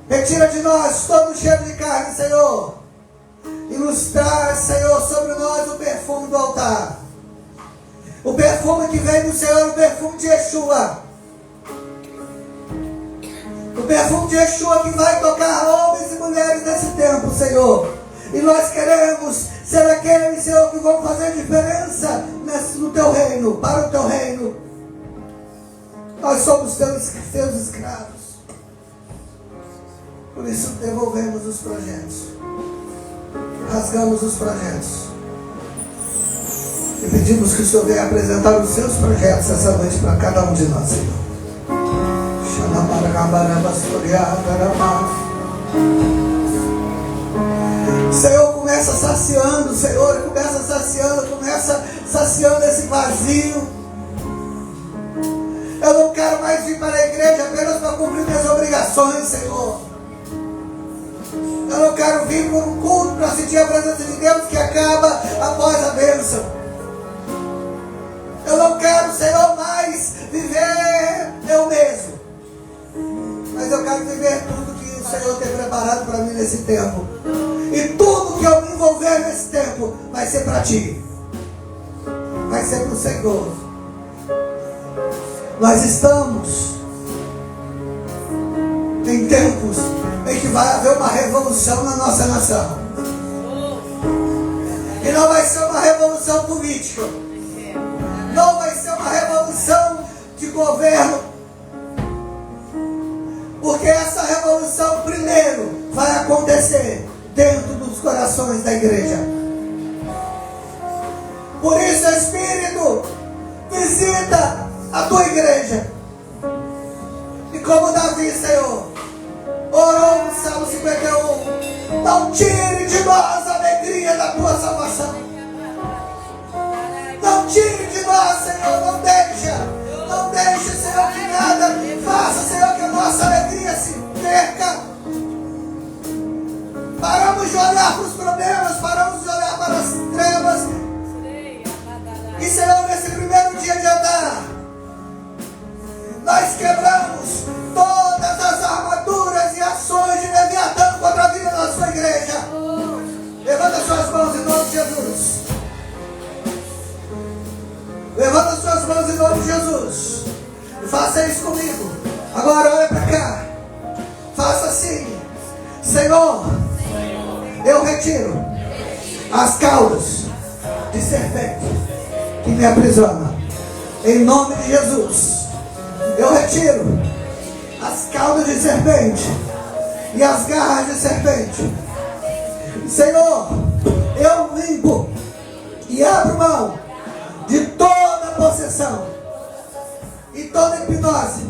Retira de nós todo o cheiro de carne, Senhor. E nos traz, Senhor, sobre nós o perfume do altar. O perfume que vem do Senhor, o perfume de Yeshua. O perfume de Yeshua que vai tocar homens e mulheres nesse tempo, Senhor. E nós queremos ser aqueles, Senhor, que vão fazer diferença no teu reino, para o teu reino. Nós somos teus escravos. Por isso devolvemos os projetos. Rasgamos os projetos. E pedimos que o Senhor venha apresentar os seus projetos essa noite para cada um de nós, Senhor. Senhor, começa saciando, Senhor, começa saciando esse vazio. Eu não quero mais vir para a igreja apenas para cumprir minhas obrigações, Senhor. Eu não quero vir por um culto para sentir a presença de Deus que acaba após a bênção. Eu não quero, Senhor, mais viver eu mesmo. Mas eu quero viver tudo que o Senhor tem preparado para mim nesse tempo. E tudo que eu me envolver nesse tempo vai ser para Ti. Vai ser para o Senhor. Nós estamos em tempos em que vai haver uma revolução na nossa nação. E não vai ser uma revolução política. Não vai ser uma revolução de governo. Porque essa revolução primeiro vai acontecer dentro dos corações da igreja. Por isso, Espírito, visita a tua igreja. E como Davi, Senhor, orou no Salmo 51, não tire de nós a alegria da tua salvação. Não tire de nós, Senhor, não deixe, Senhor, que nada faça, Senhor, que a nossa alegria se perca. Paramos de olhar para os problemas, paramos de olhar para as trevas. E, Senhor, nesse primeiro dia de andar, nós quebramos todas as armaduras e ações de Leviatã contra a vida da sua igreja. Levanta suas mãos em nome de Jesus. Levanta suas mãos em nome de Jesus. E faça isso comigo. Agora olha para cá. Faça assim. Senhor, eu retiro as caudas de serpente que me aprisiona. Em nome de Jesus. Eu retiro as caudas de serpente e as garras de serpente. Senhor, eu limpo e abro mão de toda possessão e toda hipnose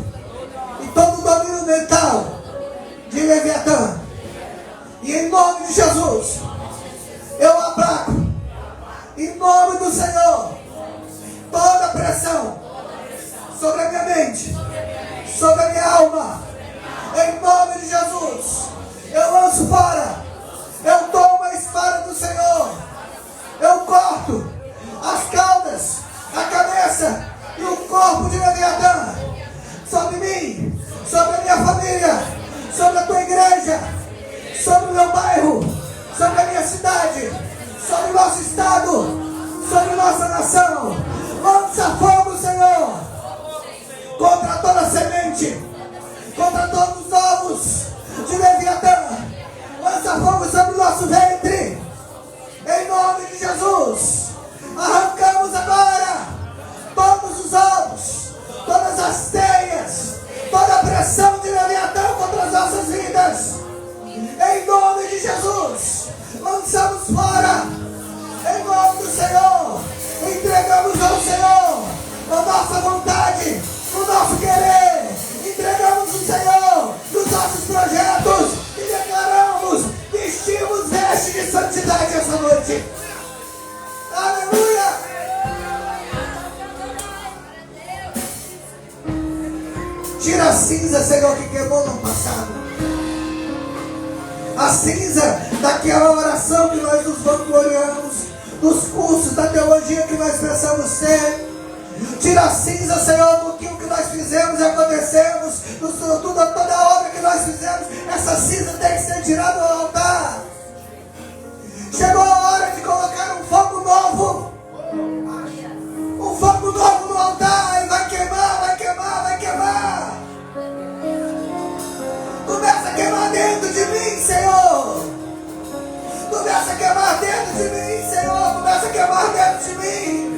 e todo domínio mental de Leviatã. E em nome de Jesus, eu aplaco, em nome do Senhor, toda pressão sobre a minha mente, sobre a minha alma. Em nome de Jesus, eu lanço fora, eu tomo a espada do Senhor, eu corto as caudas, a cabeça e o corpo de Leviatã sobre mim, sobre a minha família, sobre a tua igreja, sobre o meu bairro, sobre a minha cidade, sobre o nosso estado, sobre nossa nação. Lança fogo, Senhor, contra toda semente, contra todos os ovos de Leviatã. Lança fogo sobre o nosso ventre, em nome de Jesus. Arrancamos agora todos os ovos, todas as teias, toda a pressão de Leviatã contra as nossas vidas, em nome de Jesus. Lançamos fora, em nome do Senhor. Entregamos ao Senhor a nossa vontade, o nosso querer. Entregamos o Senhor nos nossos projetos e declaramos: vestimos veste de santidade essa noite. Aleluia! Tira a cinza, Senhor, que queimou no passado. A cinza daquela oração que nós nos vangloriamos, dos cursos da teologia que nós pensamos ser. Tira a cinza, Senhor, do que nós fizemos e acontecemos, toda a obra que nós fizemos. Essa cinza tem que ser tirada do altar. Chegou a hora de colocar um fogo novo. Um fogo novo no altar. E vai queimar, vai queimar, vai queimar. Começa a queimar dentro de mim, Senhor. Começa a queimar dentro de mim, Senhor. Começa a queimar dentro de mim.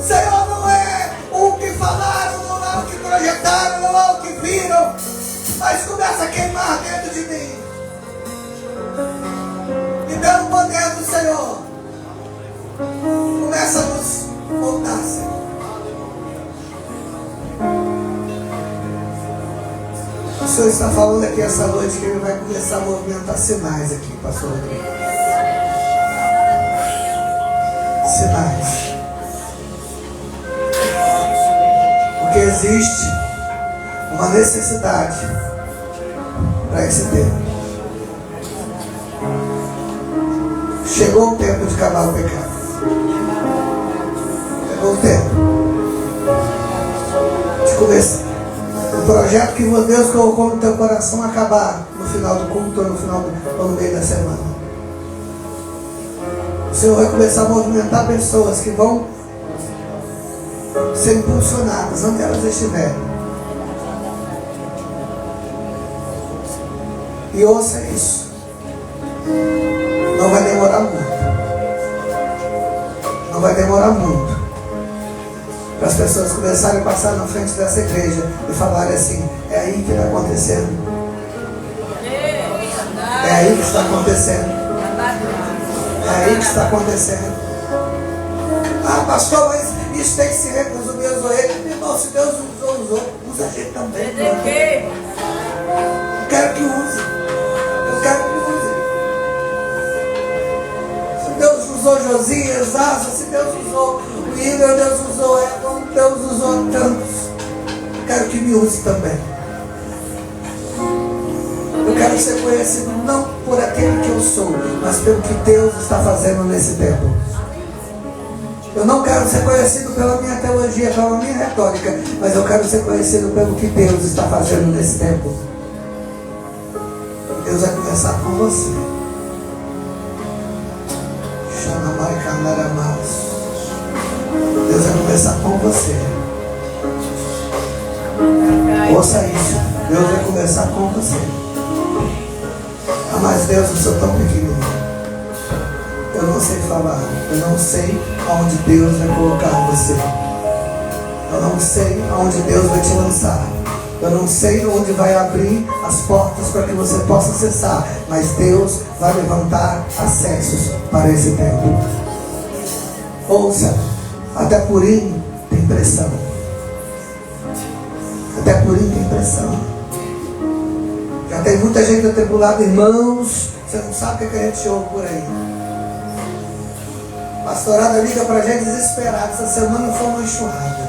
Senhor, não é o que falaram, não é o que projetaram, não é o que viram, mas começa a queimar dentro de mim. E pelo poder do Senhor, começa a nos voltar, Senhor. O Senhor está falando aqui essa noite que Ele vai começar a movimentar sinais aqui, pastor Rodrigo. Sinais. Porque existe uma necessidade para esse tempo. Chegou o tempo de acabar o pecado. Chegou o tempo de começar o projeto que Deus colocou no teu coração acabar no final do culto ou no final ou no meio da semana. O Senhor vai começar a movimentar pessoas que vão ser impulsionadas onde elas estiverem. E ouça isso. Não vai demorar muito. Não vai demorar muito para as pessoas começarem a passar na frente dessa igreja e falarem assim: é aí que está acontecendo. É aí que está acontecendo. É aí que está acontecendo. Ah, pastor, mas isso tem que se resumir aos orelhas. Irmão, se Deus usou, usa a gente também. Eu quero que use. Eu quero que use. Se Deus usou Josias, Asa, se Deus usou o Igor, Deus usou Edom, Deus usou tantos. Eu quero que me use também. Eu quero ser conhecido não por aquele que eu sou, mas pelo que Deus está fazendo nesse tempo. Eu não quero ser conhecido pela minha teologia, pela minha retórica, mas eu quero ser conhecido pelo que Deus está fazendo nesse tempo. Deus vai começar com você. Deus vai começar com você. Ouça isso. Deus vai começar com você. Ah, mas Deus, eu sou tão pequenininho. Eu não sei falar. Eu não sei aonde Deus vai colocar você. Eu não sei aonde Deus vai te lançar. Eu não sei onde vai abrir as portas para que você possa acessar. Mas Deus vai levantar acessos para esse tempo. Ouça. Até Purim tem pressão. Até Purim tem pressão. Já tem muita gente atribulada, irmãos. Você não sabe o que a gente ouve por aí. A pastorada liga para a gente desesperada. Essa semana foi uma enxurrada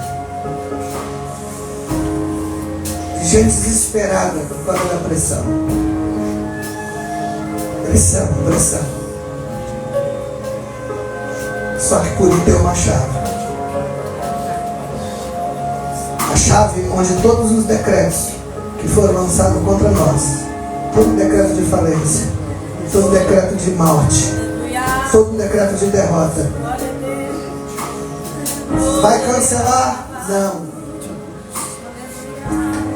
de gente desesperada por causa da pressão. Pressão, pressão. Só que Purim tem uma chave. A chave onde todos os decretos que foram lançados contra nós, todo decreto de falência, todo decreto de morte, todo decreto de derrota, vai cancelar? Não.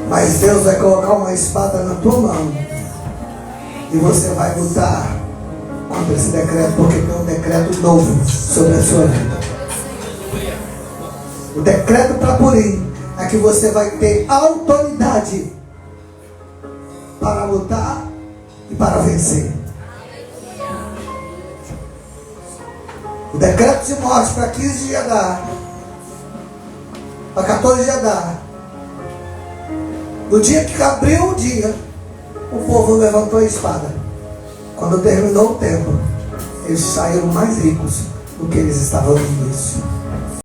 Mas Deus vai colocar uma espada na tua mão e você vai lutar contra esse decreto, porque tem um decreto novo sobre a sua vida. O decreto para Purim é que você vai ter autoridade para lutar e para vencer. O decreto de morte para 15 de Adar, para 14 de Adar, no dia que abriu o dia, o povo levantou a espada. Quando terminou o tempo, eles saíram mais ricos do que eles estavam no início.